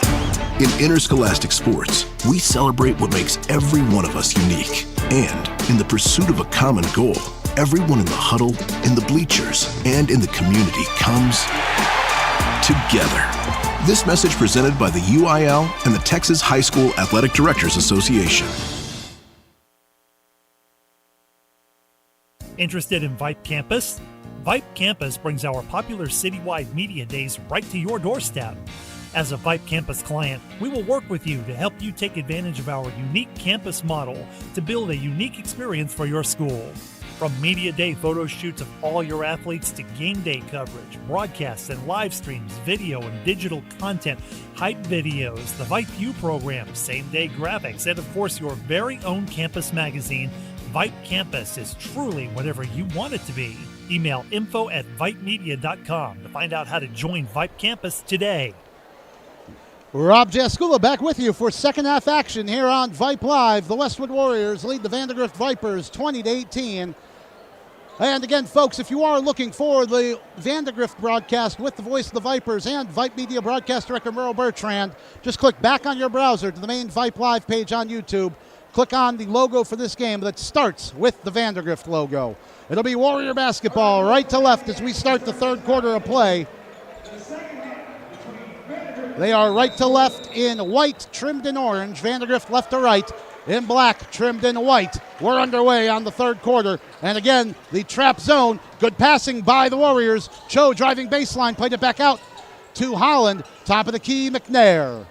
S6: In interscholastic sports, we celebrate what makes every one of us unique. And in the pursuit of a common goal, everyone in the huddle, in the bleachers, and in the community comes together. This message presented by the UIL and the Texas High School Athletic Directors Association.
S2: Interested in Vype Campus? Vype Campus brings our popular citywide media days right to your doorstep. As a Vype Campus client, we will work with you to help you take advantage of our unique campus model to build a unique experience for your school. From media day photo shoots of all your athletes to game day coverage, broadcasts and live streams, video and digital content, hype videos, the Vype U program, same-day graphics, and of course your very own campus magazine, Vype Campus is truly whatever you want it to be. Email info@vypemedia.com to find out how to join Vype Campus today.
S1: Rob Jaskula back with you for second half action here on Vype Live. The Westwood Warriors lead the Vandegrift Vipers 20-18. And again, folks, if you are looking for the Vandegrift broadcast with the voice of the Vipers and Vype Media broadcast director Merle Bertrand, just click back on your browser to the main Vype Live page on YouTube. Click on the logo for this game that starts with the Vandegrift logo. It'll be Warrior basketball right to left as we start the third quarter of play. They are right to left in white, trimmed in orange. Vandegrift left to right in black, trimmed in white. We're underway on the third quarter. And again, the trap zone. Good passing by the Warriors. Cho driving baseline, played it back out to Holland. Top of the key, McNair.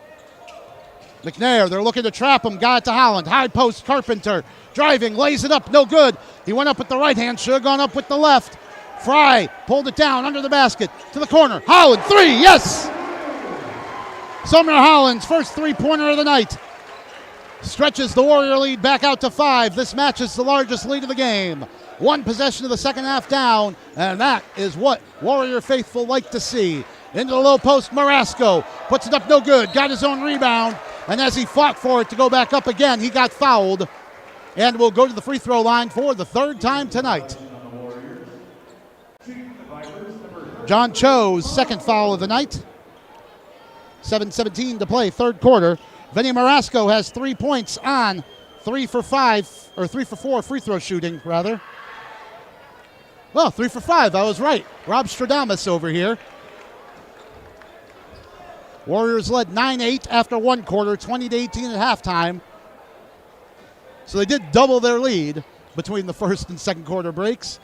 S1: McNair, they're looking to trap him. Got it to Holland. High post, Carpenter. Driving, lays it up, no good. He went up with the right hand, should have gone up with the left. Fry pulled it down under the basket to the corner. Holland, three, yes! Sumner Holland's first three-pointer of the night. Stretches the Warrior lead back out to 5. This matches the largest lead of the game. One possession of the second half down, and that is what Warrior faithful like to see. Into the low post, Marasco puts it up, no good. Got his own rebound, and as he fought for it to go back up again, he got fouled and will go to the free throw line for the third time tonight. John Cho's second foul of the night. 7:17 to play, third quarter. Vinny Marasco has 3 points on 3 for 4 free throw shooting, rather. Well, 3 for 5, I was right. Rob Stradamus over here. Warriors led 9-8 after one quarter, 20-18 at halftime. So they did double their lead between the first and second quarter breaks.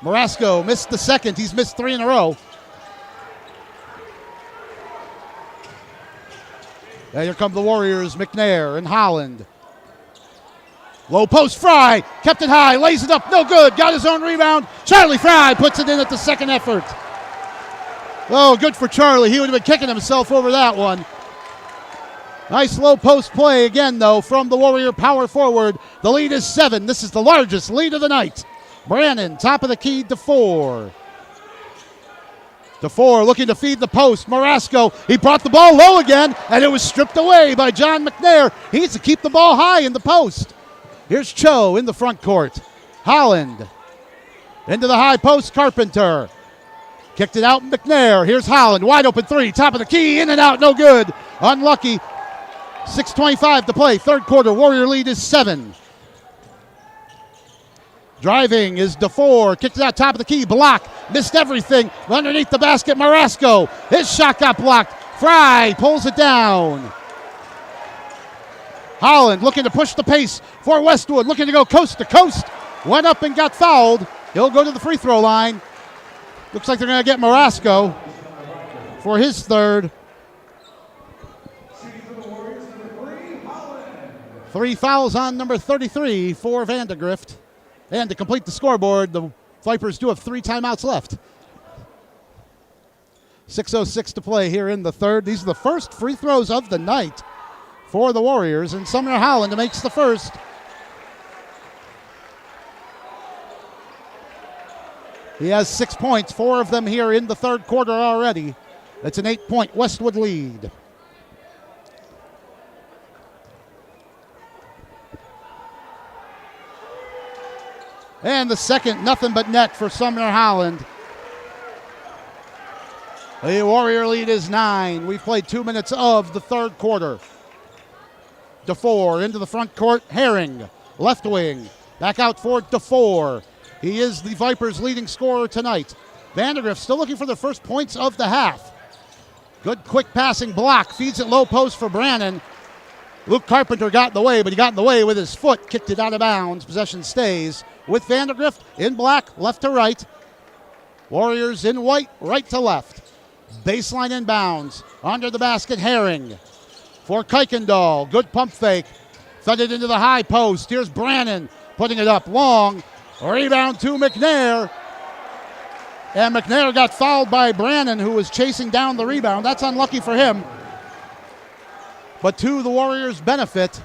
S1: Marasco missed the second. He's missed 3 in a row. And here come the Warriors, McNair and Holland. Low post, Fry, kept it high, lays it up, no good, got his own rebound. Charlie Fry puts it in at the second effort. Oh, good for Charlie. He would have been kicking himself over that one. Nice low post play again, though, from the Warrior power forward. The lead is 7. This is the largest lead of the night. Brannon, top of the key, DeFore. DeFore looking to feed the post. Marasco, he brought the ball low again, and it was stripped away by John McNair. He needs to keep the ball high in the post. Here's Cho in the front court. Holland into the high post, Carpenter. Kicked it out, McNair. Here's Holland, wide open three, top of the key, in and out, no good. Unlucky. 6:25 to play, third quarter. Warrior lead is 7. Driving is DeFore. Kicked it out top of the key. Block. Missed everything. Underneath the basket, Marasco. His shot got blocked. Fry pulls it down. Holland looking to push the pace for Westwood. Looking to go coast to coast. Went up and got fouled. He'll go to the free throw line. Looks like they're going to get Marasco for his third. 3 fouls on number 33 for Vandegrift. And to complete the scoreboard, the Vipers do have 3 timeouts left. 6:06 to play here in the third. These are the first free throws of the night for the Warriors, and Sumner Holland makes the first. He has 6 points, 4 of them here in the third quarter already. It's an 8-point Westwood lead. And the second, nothing but net for Sumner Holland. The Warrior lead is 9. We've played 2 minutes of the third quarter. DeFore into the front court. Herring, left wing. Back out for DeFore. He is the Vipers' leading scorer tonight. Vandegrift still looking for the first points of the half. Good quick passing block. Feeds it low post for Brannon. Luke Carpenter got in the way, but he got in the way with his foot. Kicked it out of bounds. Possession stays with Vandegrift in black, left to right. Warriors in white, right to left. Baseline inbounds. Under the basket, Herring. For Kuykendall. Good pump fake. Fed it into the high post. Here's Brannon putting it up long. Rebound to McNair. And McNair got fouled by Brannon, who was chasing down the rebound. That's unlucky for him. But to the Warriors' benefit,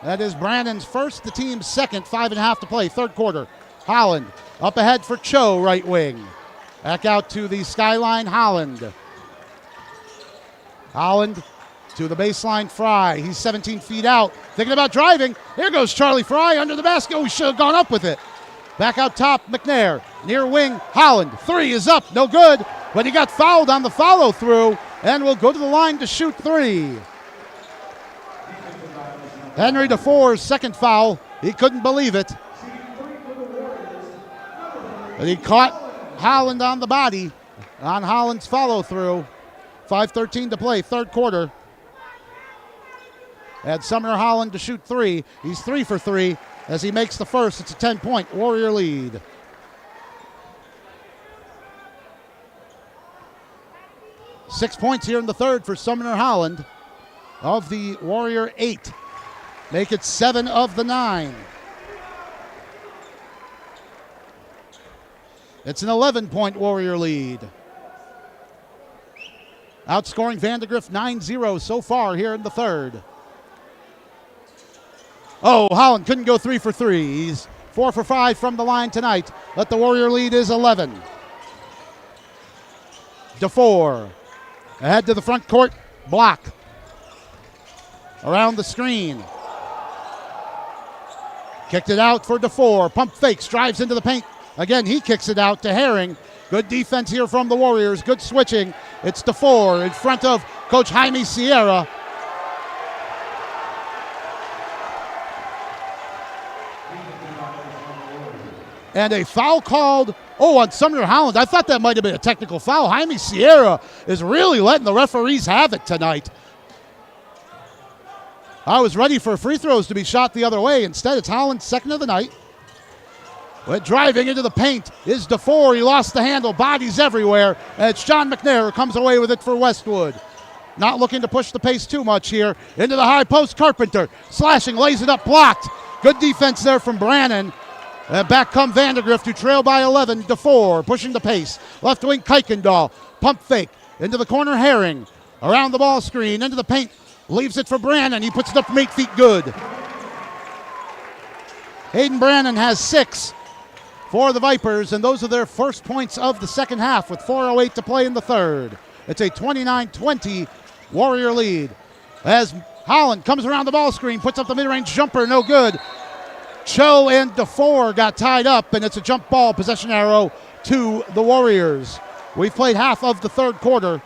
S1: that is Brandon's first, the team's second. 5.5 to play, third quarter. Holland up ahead for Cho, right wing. Back out to the skyline, Holland. Holland to the baseline, Fry. He's 17 feet out. Thinking about driving. Here goes Charlie Fry under the basket. Oh, he should have gone up with it. Back out top, McNair. Near wing, Holland. 3 is up, no good. But he got fouled on the follow-through and will go to the line to shoot 3. Henry DeFore's second foul. He couldn't believe it. But he caught Holland on the body on Holland's follow-through. 5:13 to play, third quarter. And Sumner Holland to shoot 3. He's 3 for 3. As he makes the first, it's a 10-point Warrior lead. Six points here in the third for Sumner Holland. Of the Warrior 8. Make it 7 of the 9. It's an 11-point Warrior lead. Outscoring Vandegrift 9-0 so far here in the third. Oh, Holland couldn't go 3 for 3. He's 4 for 5 from the line tonight. But the Warrior lead is 11. DeFore ahead to the front court. Block. Around the screen. Kicked it out for DeFore. Pump fakes. Drives into the paint. Again, he kicks it out to Herring. Good defense here from the Warriors. Good switching. It's DeFore in front of Coach Jaime Sierra. And a foul called, on Sumner Holland. I thought that might have been a technical foul. Jaime Sierra is really letting the referees have it tonight. I was ready for free throws to be shot the other way. Instead, it's Holland's second of the night. But driving into the paint is DeFore. He lost the handle. Bodies everywhere. And it's John McNair who comes away with it for Westwood. Not looking to push the pace too much here. Into the high post, Carpenter. Slashing, lays it up, blocked. Good defense there from Brannon. Back come Vandegrift, who trail by 11. DeFore pushing the pace. Left wing, Kuykendall. Pump fake. Into the corner, Herring. Around the ball screen, into the paint. Leaves it for Brannon. He puts it up from 8 feet, good. Hayden Brannon has 6 for the Vipers, and those are their first points of the second half with 4:08 to play in the third. It's a 29-20 Warrior lead. As Holland comes around the ball screen, puts up the mid-range jumper, no good. Cho and DeFore got tied up, and it's a jump ball possession arrow to the Warriors. We've played half of the third quarter.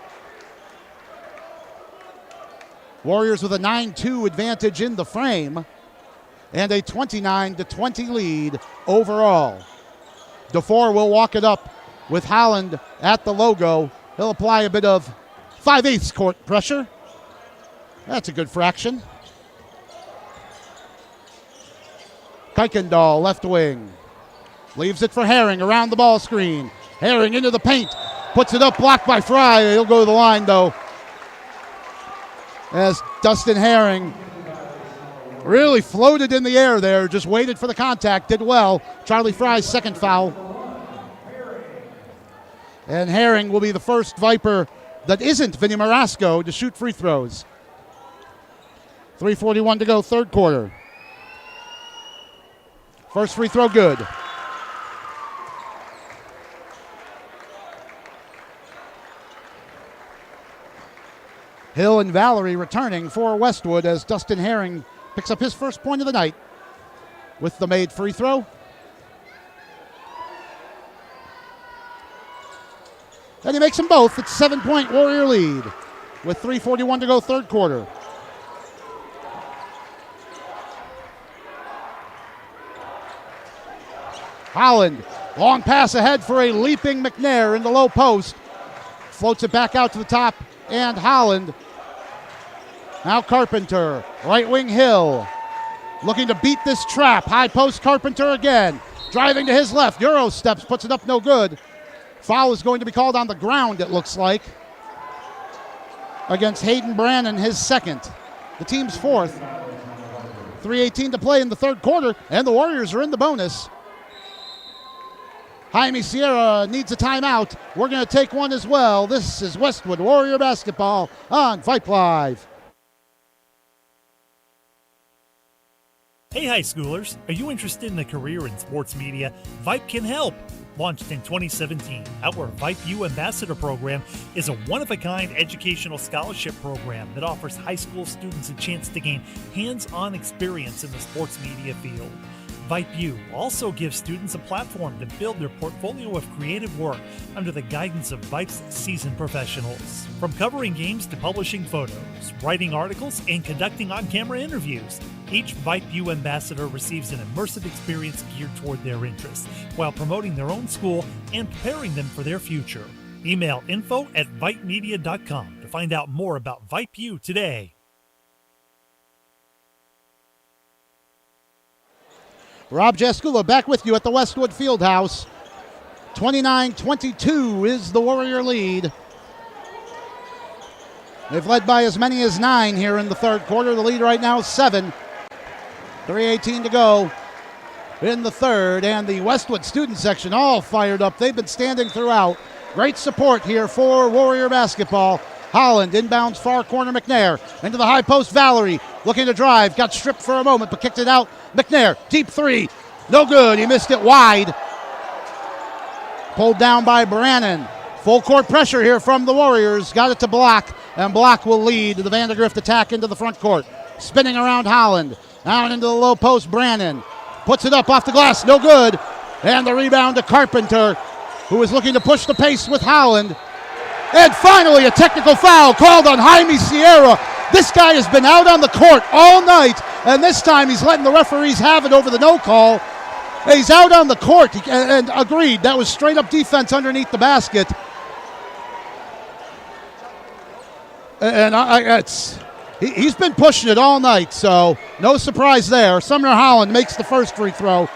S1: Warriors with a 9-2 advantage in the frame. and a 29-20 lead overall. DeFore will walk it up with Holland at the logo. He'll apply a bit of 5/8 court pressure. That's a good fraction. Kuykendall, left wing. Leaves it for Herring around the ball screen. Herring into the paint. Puts it up, blocked by Fry. He'll go to the line, though. As Dustin Herring really floated in the air there, just waited for the contact, did well. Charlie Fry's second foul. And Herring will be the first Viper that isn't Vinny Marasco to shoot free throws. 3:41 to go, third quarter. First free throw good. Hill and Valerie returning for Westwood as Dustin Herring picks up his first point of the night with the made free throw. And he makes them both. It's 7-point Warrior lead with 3:41 to go, third quarter. Holland, long pass ahead for a leaping McNair in the low post. Floats it back out to the top, and Holland. Now Carpenter, right wing Hill. Looking to beat this trap. High post Carpenter again. Driving to his left. Euro steps, puts it up, no good. Foul is going to be called on the ground, it looks like, against Hayden Brannon, his second. The team's fourth. 3:18 to play in the third quarter, and the Warriors are in the bonus. Jaime Sierra needs a timeout. We're going to take one as well. This is Westwood Warrior basketball on Vype Live.
S2: Hey, high schoolers, are you interested in a career in sports media? Vype can help. Launched in 2017, our Vype U Ambassador Program is a one-of-a-kind educational scholarship program that offers high school students a chance to gain hands-on experience in the sports media field. Vype U also gives students a platform to build their portfolio of creative work under the guidance of Vype's seasoned professionals. From covering games to publishing photos, writing articles, and conducting on-camera interviews, each Vype U ambassador receives an immersive experience geared toward their interests, while promoting their own school and preparing them for their future. Email info@vypemedia.com to find out more about Vype U today.
S1: Rob Jaskula back with you at the Westwood Fieldhouse. 29-22 is the Warrior lead. They've led by as many as 9 here in the third quarter. The lead right now is 7. 3:18 to go in the third, and the Westwood student section all fired up. They've been standing throughout. Great support here for Warrior basketball. Holland inbounds far corner McNair into the high post. Valerie looking to drive, got stripped for a moment but kicked it out. McNair, deep three, no good. He missed it wide. Pulled down by Brannon. Full court pressure here from the Warriors. Got it to Block, and Block will lead the Vandegrift attack into the front court. Spinning around Holland, down into the low post. Brannon puts it up off the glass, no good. And the rebound to Carpenter, who is looking to push the pace with Holland. And finally, a technical foul called on Jaime Sierra. This guy has been out on the court all night, and this time he's letting the referees have it over the no call. He's out on the court, and agreed, that was straight up defense underneath the basket. And he's been pushing it all night, so no surprise there. Sumner Holland makes the first free throw.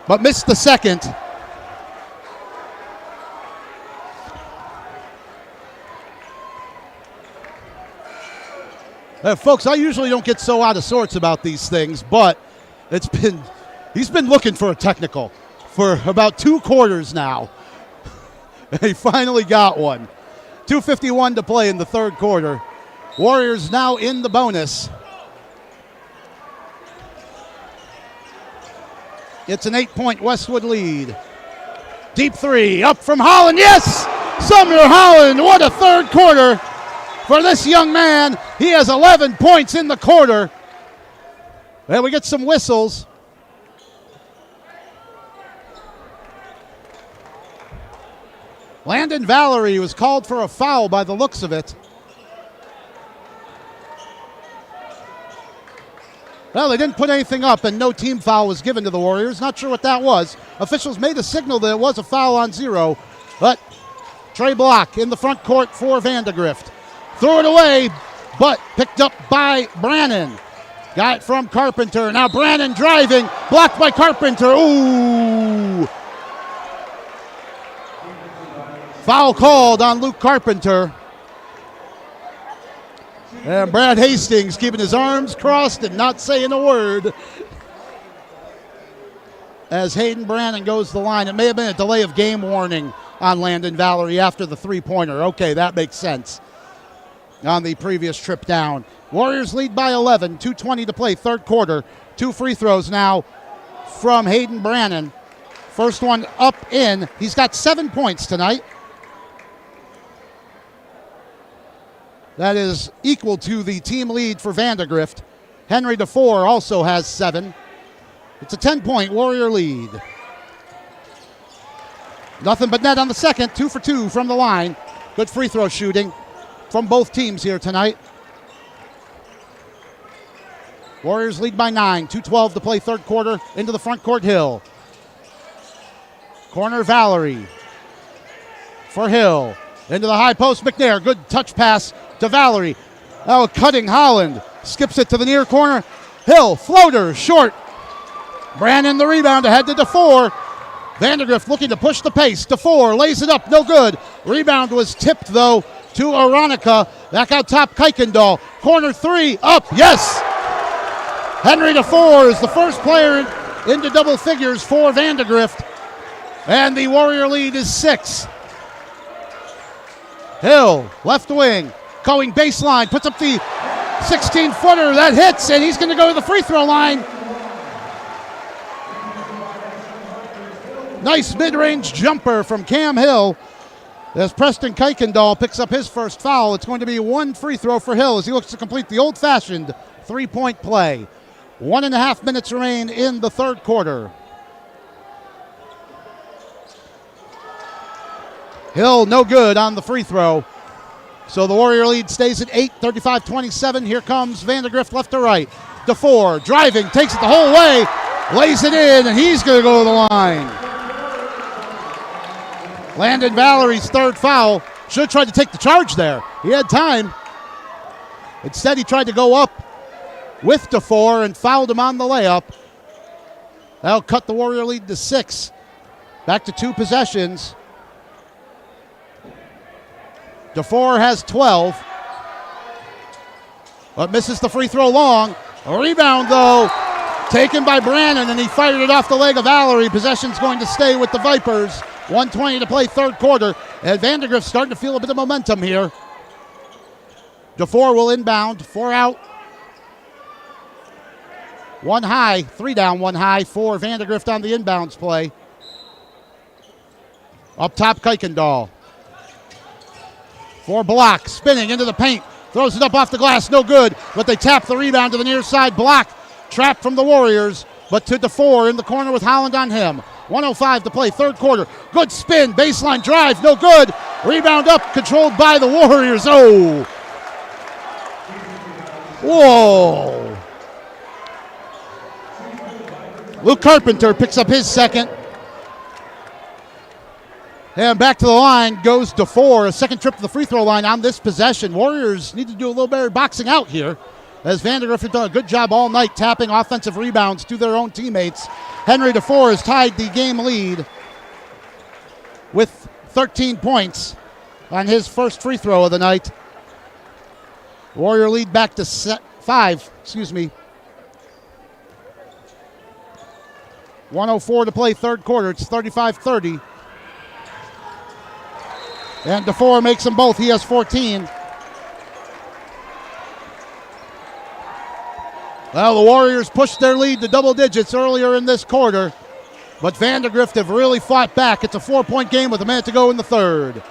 S1: But missed the second. Folks, I usually don't get so out of sorts about these things, but he's been looking for a technical for about 2 quarters now. He finally got one. 2:51 to play in the third quarter. Warriors now in the bonus. It's an 8-point Westwood lead. Deep three, up from Holland, yes! Sumner Holland, what a third quarter for this young man. He has 11 points in the quarter. And we get some whistles. Landon Valerie was called for a foul by the looks of it. Well, they didn't put anything up, and no team foul was given to the Warriors. Not sure what that was. Officials made a signal that it was a foul on 0, but Trey Block in the front court for Vandegrift. Threw it away, but picked up by Brannon. Got it from Carpenter. Now Brannon driving, blocked by Carpenter. Ooh! Foul called on Luke Carpenter. And Brad Hastings keeping his arms crossed and not saying a word. As Hayden Brannon goes to the line. It may have been a delay of game warning on Landon Valerie after the three-pointer. Okay, that makes sense. On the previous trip down. Warriors lead by 11, 2:20 to play, third quarter. 2 free throws now from Hayden Brannon. First one up in. He's got 7 points tonight. That is equal to the team lead for Vandegrift. Henry DeFore also has 7. It's a 10-point Warrior lead. Nothing but net on the second. 2 for 2 from the line. Good free throw shooting from both teams here tonight. Warriors lead by 9. 2:12 to play third quarter. Into the front court, Hill. Corner, Valerie. For Hill. Into the high post, McNair. Good touch pass to Valerie. Oh, cutting Holland. Skips it to the near corner. Hill, floater, short. Brannon the rebound ahead to DeFore. Vandegrift looking to push the pace. DeFore lays it up, no good. Rebound was tipped, though, to Aronica. Back out top, Kuykendall. Corner 3, up, yes! Henry DeFore is the first player into double figures for Vandegrift. And the Warrior lead is 6. Hill, left wing, going baseline, puts up the 16-footer. That hits, and he's going to go to the free throw line. Nice mid-range jumper from Cam Hill. As Preston Kuykendall picks up his first foul, it's going to be 1 free throw for Hill as he looks to complete the old-fashioned 3-point play. 1.5 minutes remain in the third quarter. Hill no good on the free throw. So the Warrior lead stays at 8, 35-27. Here comes Vandegrift left to right. DeFore driving, takes it the whole way, lays it in, and he's going to go to the line. Landon Valerie's third foul. Should have tried to take the charge there. He had time. Instead, he tried to go up with DeFore and fouled him on the layup. That'll cut the Warrior lead to 6. Back to 2 possessions. DeFore has 12, but misses the free throw long. A rebound, though, taken by Brannon, and he fired it off the leg of Valerie. Possession's going to stay with the Vipers. 1:20 to play third quarter, and Vandegrift starting to feel a bit of momentum here. DeFore will inbound, 4 out. 1 high, 3 down, 1 high for Vandegrift on the inbounds play. Up top, Kuykendall. 4 Block, spinning into the paint. Throws it up off the glass, no good. But they tap the rebound to the near side. Block, trapped from the Warriors. But to DeFore in the corner with Holland on him. 1:05 to play, third quarter. Good spin, baseline drive, no good. Rebound up, controlled by the Warriors. Oh! Whoa! Luke Carpenter picks up his second. And back to the line goes DeFore. A second trip to the free throw line on this possession. Warriors need to do a little better boxing out here, as Vandegrift has done a good job all night tapping offensive rebounds to their own teammates. Henry DeFore has tied the game lead with 13 points on his first free throw of the night. Warrior lead back to 5. 1:04 to play third quarter. It's 35-30. And DeFore makes them both. He has 14. Well, the Warriors pushed their lead to double digits earlier in this quarter, but Vandegrift have really fought back. It's a 4-point game with a minute to go in the third.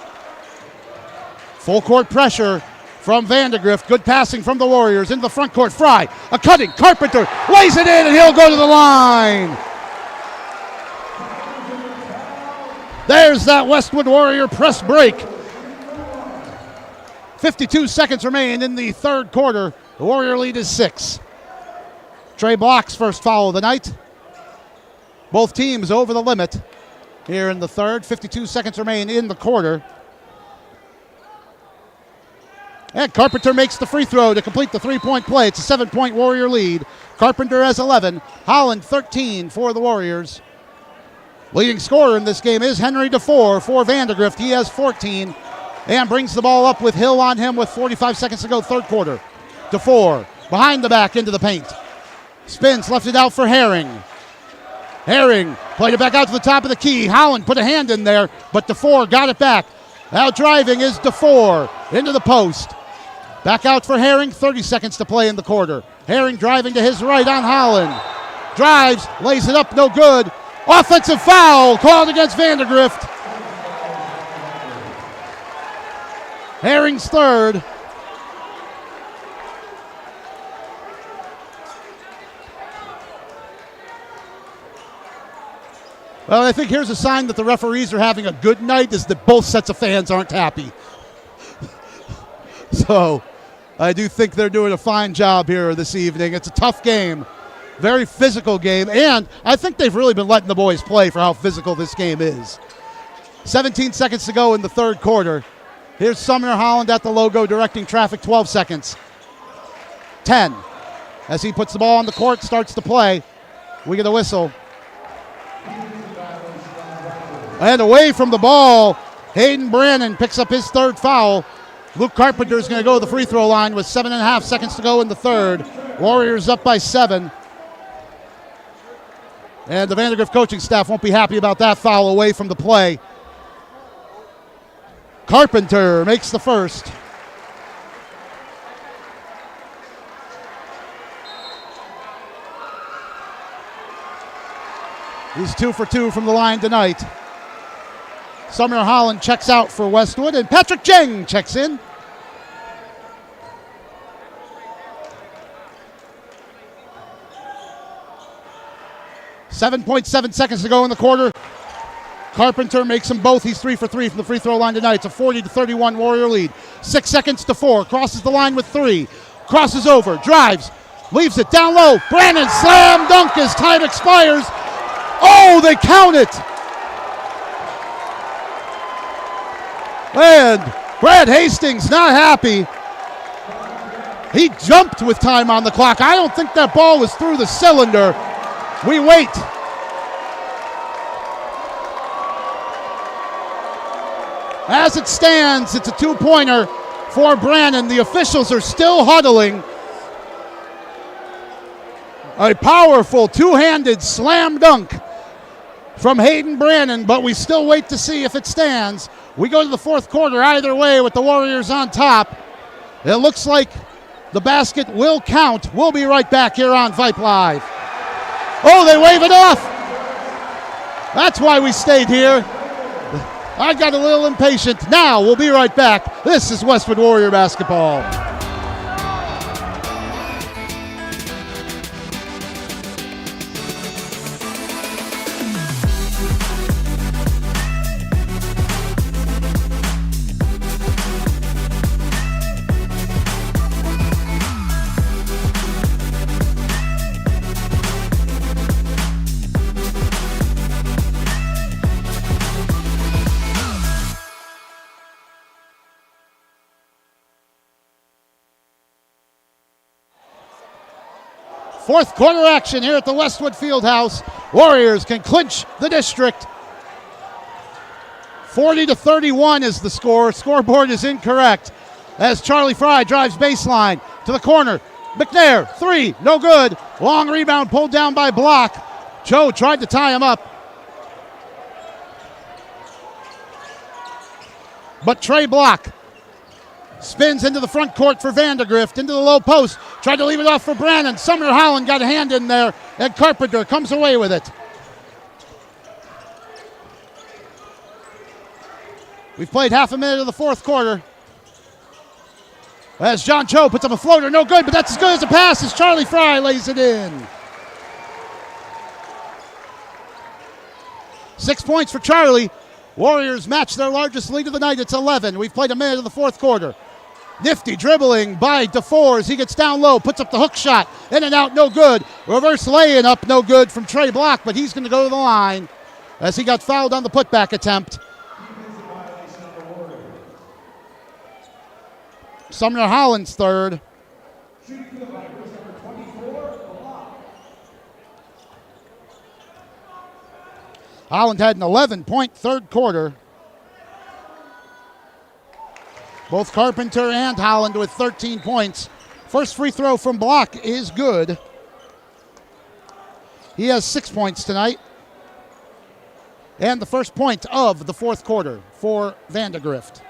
S1: Full court pressure from Vandegrift. Good passing from the Warriors into the front court. Fry, a cutting. Carpenter lays it in, and he'll go to the line. There's that Westwood Warrior press break. 52 seconds remain in the third quarter. The Warrior lead is 6. Trey Block's first foul of the night. Both teams over the limit here in the third. 52 seconds remain in the quarter. And Carpenter makes the free throw to complete the three-point play. It's a 7-point Warrior lead. Carpenter has 11. Holland 13 for the Warriors. Leading scorer in this game is Henry DeFore for Vandegrift. He has 14 and brings the ball up with Hill on him with 45 seconds to go, third quarter. DeFore behind the back into the paint. Spins, left it out for Herring. Herring played it back out to the top of the key. Holland put a hand in there, but DeFore got it back. Out driving is DeFore into the post. Back out for Herring, 30 seconds to play in the quarter. Herring driving to his right on Holland. Drives, lays it up, no good. Offensive foul called against Vandegrift. Herring's third. Well, I think here's a sign that the referees are having a good night, is that both sets of fans aren't happy. So I do think they're doing a fine job here this evening. It's a tough game. Very physical game, and I think they've really been letting the boys play for how physical this game is. 17 seconds to go in the third quarter. Here's Sumner Holland at the logo directing traffic, 12 seconds. 10. As he puts the ball on the court, starts to play. We get a whistle. And away from the ball, Hayden Brannon picks up his third foul. Luke Carpenter is going to go to the free throw line with 7.5 seconds to go in the third. Warriors up by 7. And the Vandegrift coaching staff won't be happy about that foul away from the play. Carpenter makes the first. He's 2 for 2 from the line tonight. Sumner Holland checks out for Westwood, and Patrick Jeng checks in. .7 seconds to go in the quarter. Carpenter makes them both. He's 3 for 3 from the free throw line tonight. It's a 40-31 Warrior lead. 6 seconds to 4. Crosses the line with 3. Crosses over. Drives. Leaves it down low. Brannon slam dunk as time expires. Oh, they count it. And Brad Hastings not happy. He jumped with time on the clock. I don't think that ball was through the cylinder. We wait. As it stands, it's a 2-pointer for Brannon. The officials are still huddling. A powerful two-handed slam dunk from Hayden Brannon, but we still wait to see if it stands. We go to the fourth quarter either way with the Warriors on top. It looks like the basket will count. We'll be right back here on Vype Live. Oh, they wave it off. That's why we stayed here. I got a little impatient. Now we'll be right back. This is Westwood Warrior basketball. Fourth quarter action here at the Westwood Fieldhouse. Warriors can clinch the district. 40-31 is the score. Scoreboard is incorrect as Charlie Fry drives baseline to the corner. McNair, 3, no good. Long rebound pulled down by Block. Joe tried to tie him up, but Trey Block spins into the front court for Vandegrift, into the low post. Tried to leave it off for Brannon. Sumner Holland got a hand in there, and Carpenter comes away with it. We've played half a minute of the fourth quarter. As John Cho puts up a floater, no good, but that's as good as a pass as Charlie Fry lays it in. 6 points for Charlie. Warriors match their largest lead of the night. It's 11. We've played a minute of the fourth quarter. Nifty dribbling by DeFore as he gets down low, puts up the hook shot. In and out, no good. Reverse laying up, no good from Trey Block, but he's going to go to the line as he got fouled on the putback attempt. Sumner Holland's third. Holland had an 11-point third quarter. Both Carpenter and Holland with 13 points. First free throw from Block is good. He has 6 points tonight. And the first point of the fourth quarter for Vandegrift.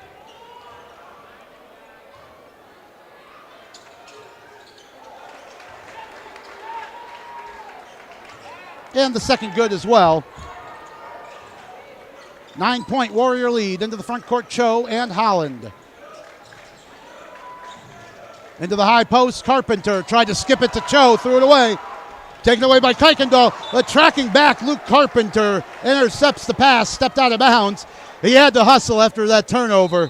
S1: And the second good as well. 9-point Warrior lead. Into the front court, Cho and Holland. Into the high post, Carpenter tried to skip it to Cho, threw it away. Taken away by Kuykendall. But tracking back, Luke Carpenter intercepts the pass, stepped out of bounds. He had to hustle after that turnover.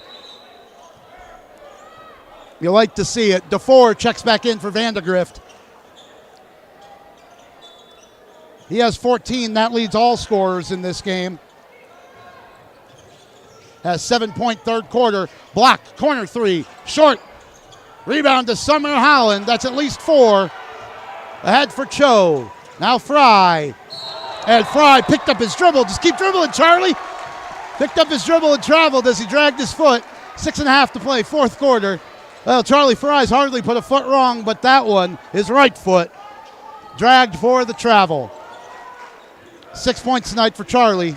S1: You like to see it. DeFore checks back in for Vandegrift. He has 14. That leads all scorers in this game. Has 7-point third quarter. Block, corner three, short. Rebound to Sumner Holland. That's at least 4. Ahead for Cho. Now Fry. And Fry picked up his dribble. Just keep dribbling, Charlie. Picked up his dribble and traveled as he dragged his foot. 6.5 to play, fourth quarter. Well, Charlie Fry's hardly put a foot wrong, but that one, his right foot, dragged for the travel. 6 points tonight for Charlie.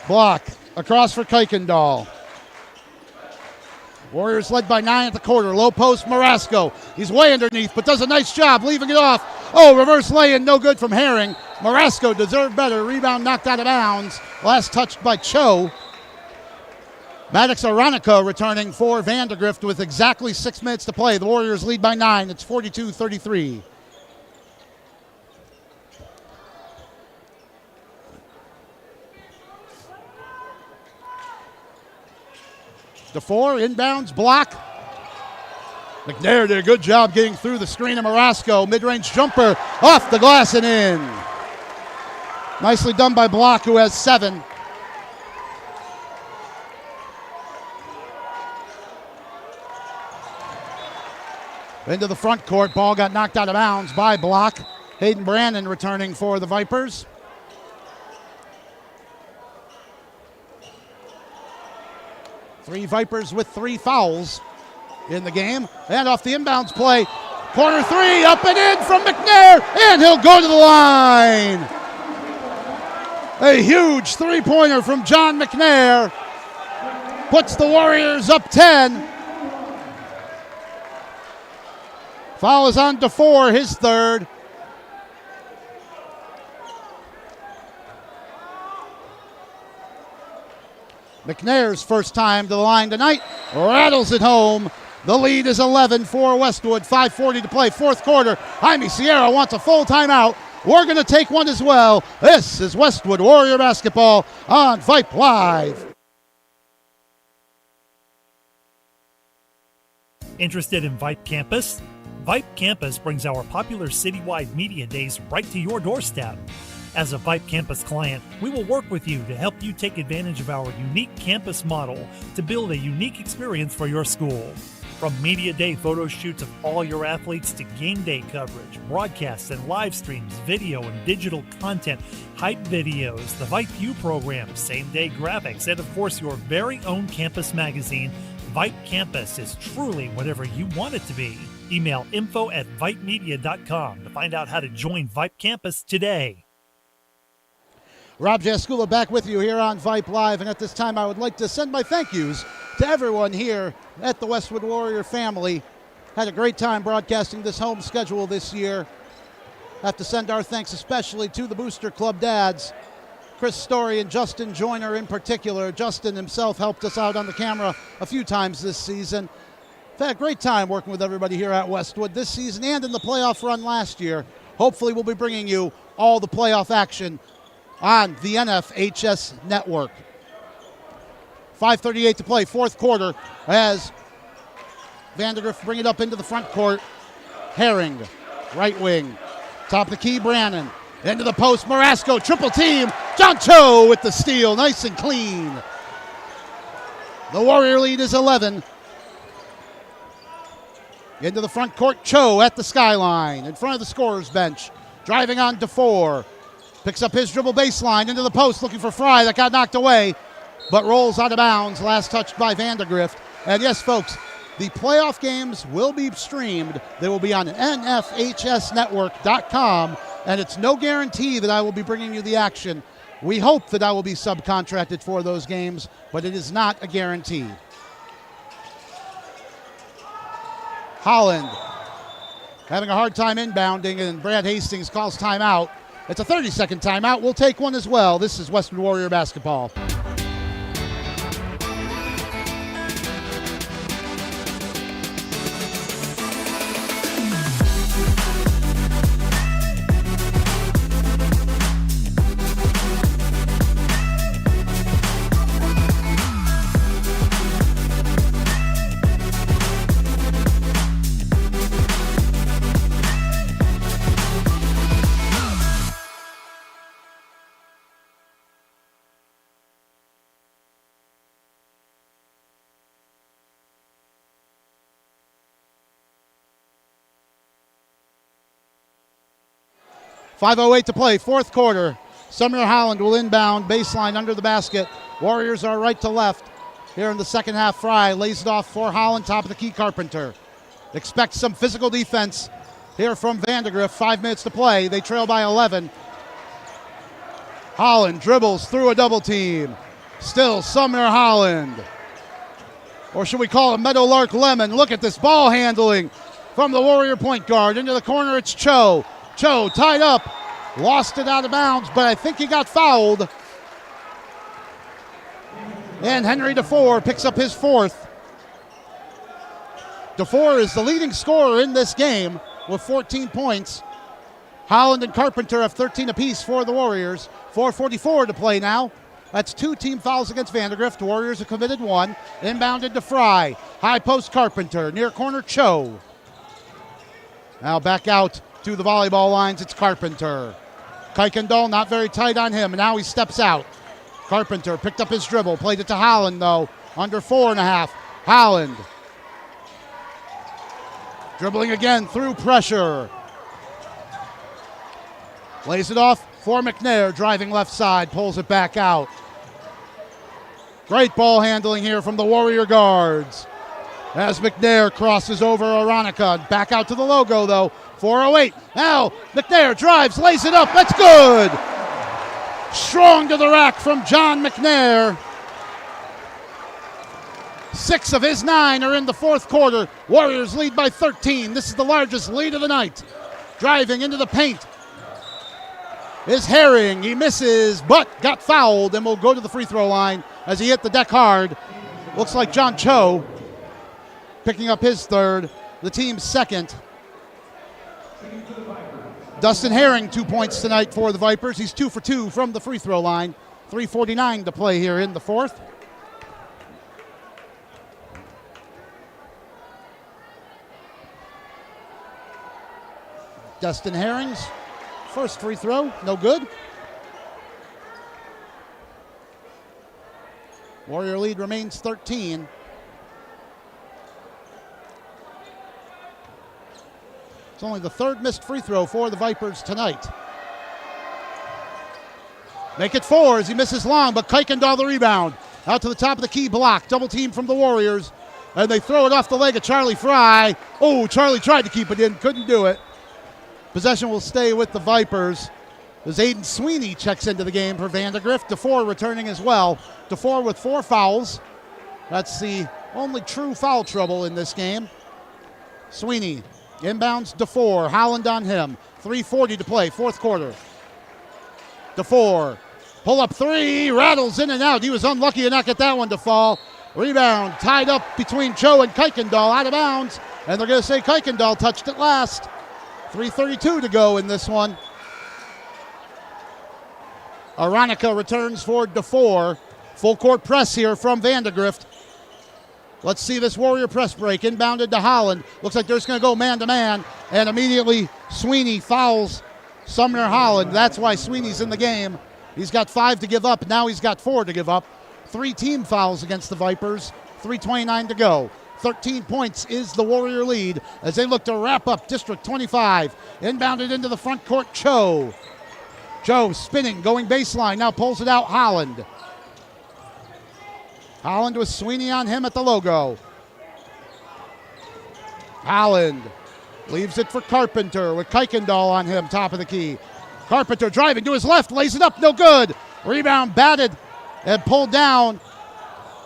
S1: Block across for Kuykendall. Warriors led by 9 at the quarter. Low post, Marasco. He's way underneath, but does a nice job leaving it off. Oh, reverse lay-in, no good from Herring. Marasco deserved better. Rebound knocked out of bounds. Last touched by Cho. Maddox Aronica returning for Vandegrift with exactly 6 minutes to play. The Warriors lead by 9. It's 42-33. DeFore inbounds, block. McNair did a good job getting through the screen of Marasco. Mid-range jumper off the glass and in. Nicely done by Block, who has 7. Into the front court. Ball got knocked out of bounds by Block. Hayden Brandon returning for the Vipers. Three Vipers with 3 fouls in the game. And off the inbounds play. Corner three, up and in from McNair, and he'll go to the line. A huge three-pointer from John McNair puts the Warriors up 10. Foul is on DeFore, his third. McNair's first time to the line tonight rattles it home. The lead is 11 for Westwood. 5:40 to play, fourth quarter. Jaime Sierra wants a full timeout. We're going to take one as well. This is Westwood Warrior basketball on Vype Live.
S2: Interested in Vype Campus? Vype Campus brings our popular citywide media days right to your doorstep. As a Vype Campus client, we will work with you to help you take advantage of our unique campus model to build a unique experience for your school. From media day photo shoots of all your athletes to game day coverage, broadcasts and live streams, video and digital content, hype videos, the Vype U program, same-day graphics, and of course your very own campus magazine, Vype Campus is truly whatever you want it to be. Email info@vypemedia.com to find out how to join Vype Campus today.
S1: Rob Jaskula back with you here on Vype Live, and at this time I would like to send my thank yous to everyone here at the Westwood Warrior family. Had a great time broadcasting this home schedule this year. Have to send our thanks especially to the Booster Club dads, Chris Story and Justin Joyner in particular. Justin himself helped us out on the camera a few times this season. Had a great time working with everybody here at Westwood this season and in the playoff run last year. Hopefully we'll be bringing you all the playoff action on the NFHS network. 5:38 to play, fourth quarter, as Vandegrift bring it up into the front court. Herring, right wing, top of the key, Brannon. Into the post, Marasco, triple team. John Cho with the steal, nice and clean. The Warrior lead is 11. Into the front court, Cho at the skyline, in front of the scorer's bench. Driving on DeFore. Picks up his dribble baseline, into the post, looking for Fry. That got knocked away, but rolls out of bounds. Last touched by Vandegrift. And yes, folks, the playoff games will be streamed. They will be on NFHSnetwork.com, and it's no guarantee that I will be bringing you the action. We hope that I will be subcontracted for those games, but it is not a guarantee. Holland having a hard time inbounding, and Brad Hastings calls timeout. It's a 30-second timeout. We'll take one as well. This is Westwood Warrior basketball. 5:08 to play, fourth quarter. Sumner Holland will inbound, baseline under the basket. Warriors are right to left. Here in the second half, Fry lays it off for Holland, top of the key, Carpenter. Expect some physical defense here from Vandegrift. 5 minutes to play. They trail by 11. Holland dribbles through a double team. Still Sumner Holland. Or should we call it Meadowlark Lemon? Look at this ball handling from the Warrior point guard. Into the corner, it's Cho. Cho tied up, lost it out of bounds, but I think he got fouled. And Henry DeFore picks up his fourth. DeFore is the leading scorer in this game with 14 points. Holland and Carpenter have 13 apiece for the Warriors. 4:44 to play now. That's 2 team fouls against Vandegrift. Warriors have committed 1. Inbounded to Fry. High post Carpenter. Near corner Cho. Now back out to the volleyball lines, it's Carpenter. Kuykendall not very tight on him, and now he steps out. Carpenter picked up his dribble, played it to Holland, though, under 4.5. Holland dribbling again through pressure. Lays it off for McNair, driving left side, pulls it back out. Great ball handling here from the Warrior guards. As McNair crosses over Aronica. Back out to the logo, though. 4:08. Now McNair drives, lays it up. That's good. Strong to the rack from John McNair. 6 of his 9 are in the fourth quarter. Warriors lead by 13. This is the largest lead of the night. Driving into the paint is Herring. He misses, but got fouled and will go to the free throw line as he hit the deck hard. Looks like John Cho picking up his third, the team's second. Dustin Herring, 2 points tonight for the Vipers. He's 2 for 2 from the free throw line. 3:49 to play here in the fourth. Dustin Herring's first free throw, no good. Warrior lead remains 13. It's only the third missed free throw for the Vipers tonight. Make it 4 as he misses long, but Kuykendall the rebound. Out to the top of the key, block. Double team from the Warriors. And they throw it off the leg of Charlie Fry. Oh, Charlie tried to keep it in, couldn't do it. Possession will stay with the Vipers as Aiden Sweeney checks into the game for Vandegrift. DeFore returning as well. DeFore with 4 fouls. That's the only true foul trouble in this game. Sweeney inbounds DeFore. Holland on him. 3:40 to play, fourth quarter. DeFore, pull up 3, rattles in and out. He was unlucky to not get that one to fall. Rebound tied up between Cho and Kuykendall, out of bounds. And they're going to say Kuykendall touched it last. 3:32 to go in this one. Aronica returns for DeFore. Full court press here from Vandegrift. Let's see this Warrior press break. Inbounded to Holland. Looks like they're just going to go man-to-man. And immediately Sweeney fouls Sumner Holland. That's why Sweeney's in the game. He's got 5 to give up. Now he's got 4 to give up. 3 team fouls against the Vipers. 3:29 to go. 13 points is the Warrior lead as they look to wrap up District 25. Inbounded into the front court, Cho. Cho spinning, going baseline, now pulls it out, Holland. Holland with Sweeney on him at the logo. Holland leaves it for Carpenter with Kuykendall on him, top of the key. Carpenter driving to his left, lays it up, no good. Rebound batted and pulled down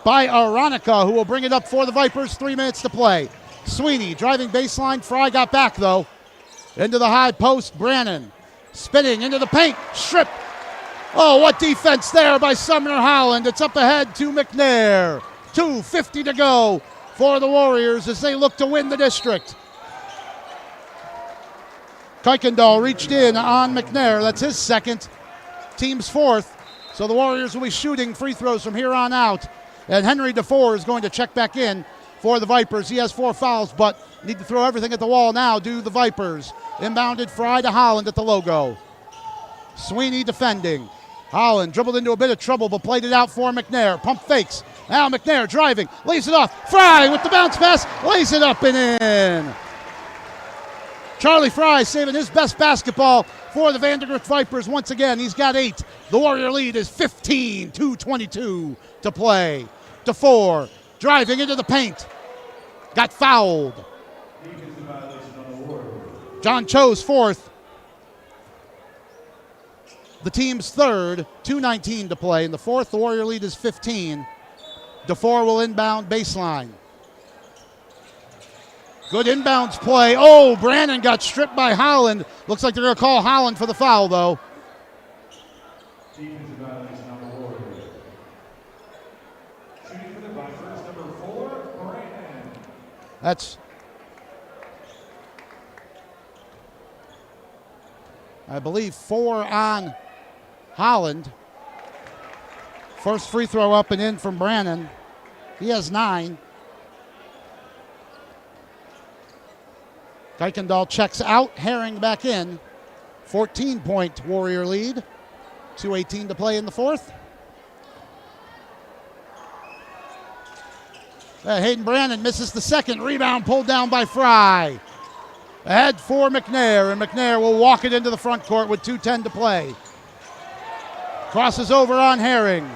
S1: by Aronica, who will bring it up for the Vipers. 3 minutes to play. Sweeney driving baseline. Fry got back, though. Into the high post, Brannon. Spinning into the paint. Stripped. Oh, what defense there by Sumner Holland. It's up ahead to McNair. 2:50 to go for the Warriors as they look to win the district. Kuykendall reached in on McNair. That's his second. Team's fourth. So the Warriors will be shooting free throws from here on out. And Henry DeFore is going to check back in for the Vipers. He has 4 fouls, but need to throw everything at the wall now, do the Vipers. Inbounded Fry to Holland at the logo. Sweeney defending. Holland dribbled into a bit of trouble, but played it out for McNair. Pump fakes. Now McNair driving. Lays it off. Fry with the bounce pass. Lays it up and in. Charlie Fry saving his best basketball for the Vandegrift Vipers once again. He's got 8. The Warrior lead is 15, 2:22 to play. DeFore driving into the paint. Got fouled. John Cho's 4th. The team's 3rd, 2:19 to play. In the 4th, the Warrior lead is 15. DeFore will inbound baseline. Good inbounds play. Oh, Brannon got stripped by Holland. Looks like they're going to call Holland for the foul, though.
S4: Defensive violation on the Warriors. Shooting for the Vipers, number 4, Brannon.
S1: That's, I believe, 4 on Holland. First free throw up and in from Brannon. He has 9. Kuykendall checks out, Herring back in. 14-point Warrior lead. 2:18 to play in the 4th. Hayden Brannon misses the second. Rebound pulled down by Fry. Ahead for McNair, and McNair will walk it into the front court with 2:10 to play. Crosses over on Herring.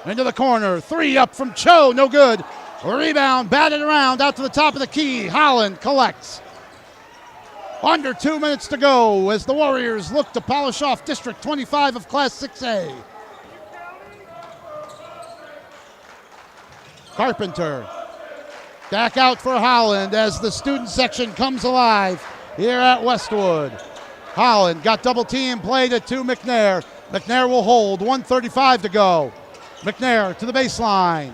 S1: Into the corner. 3 up from Cho, no good. Rebound, batted around, out to the top of the key. Holland collects. Under 2 minutes to go as the Warriors look to polish off District 25 of Class 6A. Carpenter. Back out for Holland as the student section comes alive here at Westwood. Holland got double team, played it to McNair. McNair will hold, 1:35 to go. McNair to the baseline.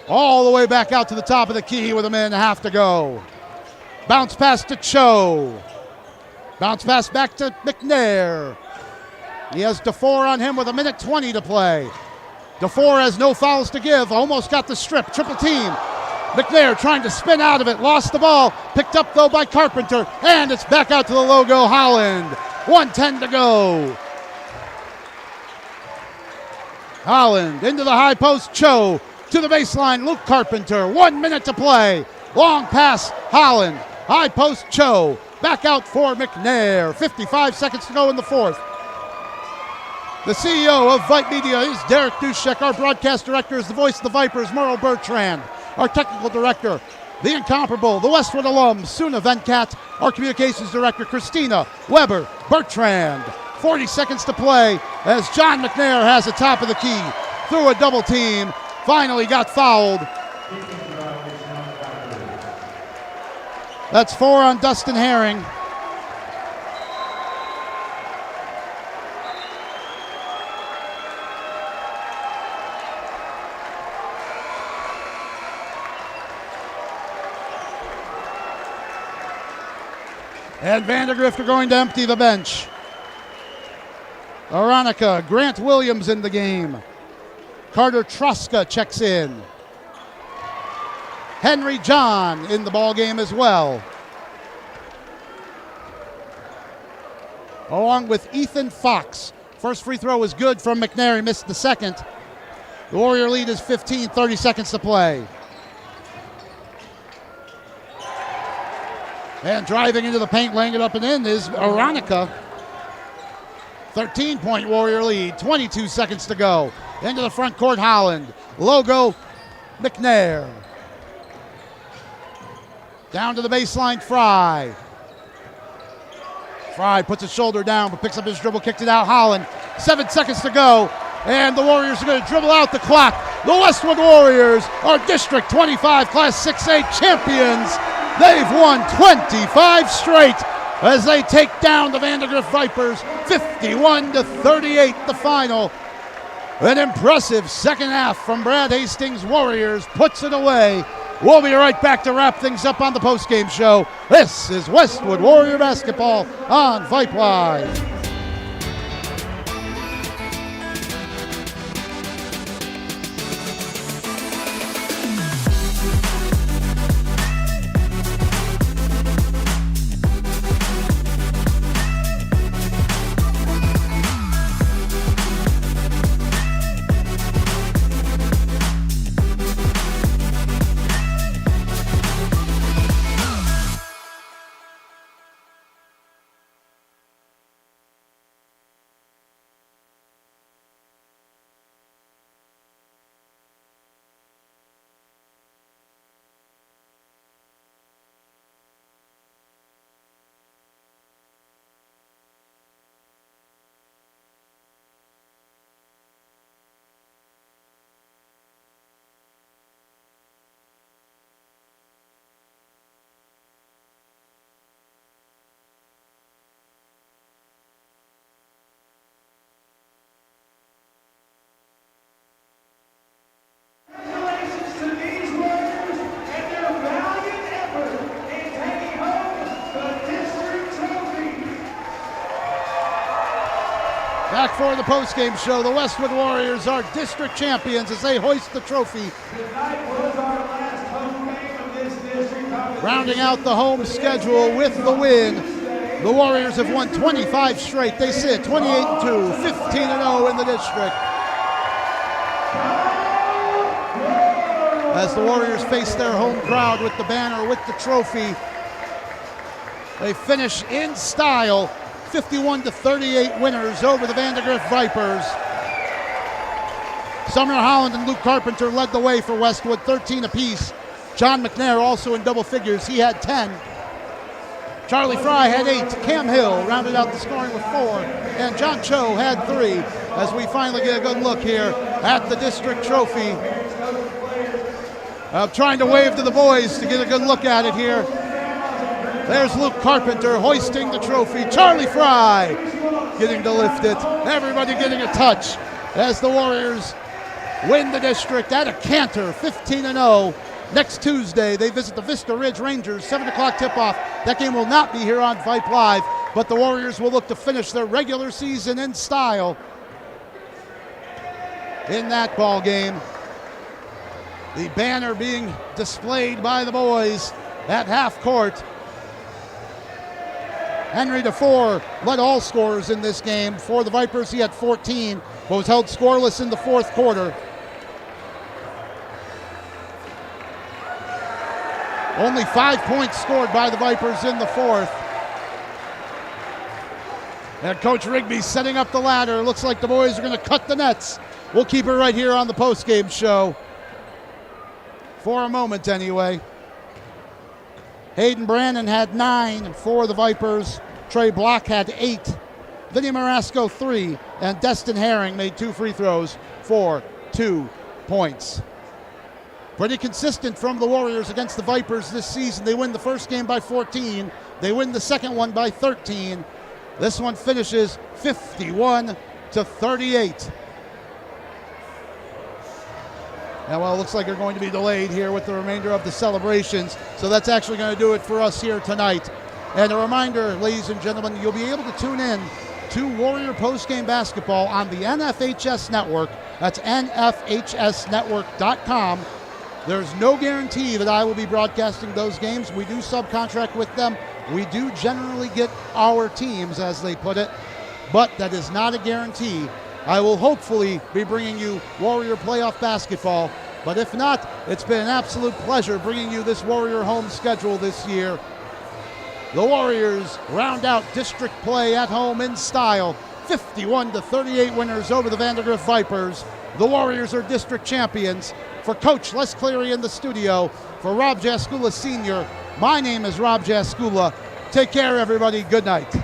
S1: All the way back out to the top of the key with a minute and a half to go. Bounce pass to Cho. Bounce pass back to McNair. He has DeFore on him with 1:20 to play. DeFore has no fouls to give. Almost got the strip. Triple team. McNair trying to spin out of it. Lost the ball. Picked up, though, by Carpenter. And it's back out to the logo, Holland. 1:10 to go. Holland into the high post. Cho to the baseline. Luke Carpenter. 1 minute to play. Long pass. Holland. High post. Cho. Back out for McNair. 55 seconds to go in the 4th. The CEO of Vype Media is Derek Dushek. Our broadcast director is the voice of the Vipers, Merle Bertrand. Our technical director, the incomparable, the Westwood alum, Suna Venkat. Our communications director, Christina Weber Bertrand. 40 seconds to play as John McNair has the top of the key. Through a double team. Finally got fouled. That's 4 on Dustin Herring. And Vandegrift are going to empty the bench. Aronica, Grant Williams in the game. Carter Troska checks in. Henry John in the ball game as well. Along with Ethan Fox. First free throw was good from McNair. He missed the second. The Warrior lead is 15, 30 seconds to play. And driving into the paint, laying it up and in is Aronica. 13-point Warrior lead, 22 seconds to go. Into the front court, Holland. Logo, McNair. Down to the baseline, Fry. Fry puts his shoulder down, but picks up his dribble, kicked it out, Holland. 7 seconds to go, and the Warriors are going to dribble out the clock. The Westwood Warriors are District 25 Class 6A champions. They've won 25 straight as they take down the Vandegrift Vipers, 51-38 the final. An impressive second half from Brad Hastings. Warriors puts it away. We'll be right back to wrap things up on the postgame show. This is Westwood Warrior Basketball on Vype Live. Back for the postgame show. The Westwood Warriors are district champions as they hoist the trophy.
S4: Tonight was our last home game of this district competition.
S1: Rounding out the home schedule with the win. The Warriors have won 25 straight. They sit 28-2, 15-0 in the district. As the Warriors face their home crowd with the banner, with the trophy, they finish in style. 51-38 winners over the Vandegrift Vipers. Sumner Holland and Luke Carpenter led the way for Westwood, 13 apiece. John McNair also in double figures. He had 10. Charlie Fry had 8. Cam Hill rounded out the scoring with 4. And John Cho had 3. As we finally get a good look here at the district trophy. Trying to wave to the boys to get a good look at it here. There's Luke Carpenter hoisting the trophy. Charlie Fry getting to lift it. Everybody getting a touch as the Warriors win the district at a canter, 15-0. Next Tuesday, they visit the Vista Ridge Rangers, 7 o'clock tip-off. That game will not be here on Vype Live, but the Warriors will look to finish their regular season in style in that ball game. The banner being displayed by the boys at half court. Henry DeFore led all scorers in this game. For the Vipers, he had 14, but was held scoreless in the fourth quarter. Only 5 points scored by the Vipers in the fourth. And Coach Rigby setting up the ladder. Looks like the boys are going to cut the nets. We'll keep it right here on the postgame show. For a moment, anyway. Hayden Brannon had 9 for the Vipers. Trey Block had 8. Vinny Marasco 3. And Destin Herring made 2 free throws for 2 points. Pretty consistent from the Warriors against the Vipers this season. They win the first game by 14. They win the second one by 13. This one finishes 51-38. And well, it looks like they're going to be delayed here with the remainder of the celebrations. So that's actually going to do it for us here tonight And a reminder, ladies and gentlemen, you'll be able to tune in to Warrior postgame basketball on the NFHS network. That's nfhsnetwork.com. There's no guarantee that I will be broadcasting those games. We do subcontract with them. We do generally get our teams, as they put it, but that is not a guarantee. I will hopefully be bringing you Warrior playoff basketball, but if not, it's been an absolute pleasure bringing you this Warrior home schedule this year. The Warriors round out district play at home in style, 51-38 winners over the Vandegrift Vipers. The Warriors are district champions. For Coach Les Cleary in the studio, for Rob Jaskula Sr., my name is Rob Jaskula. Take care, everybody. Good night.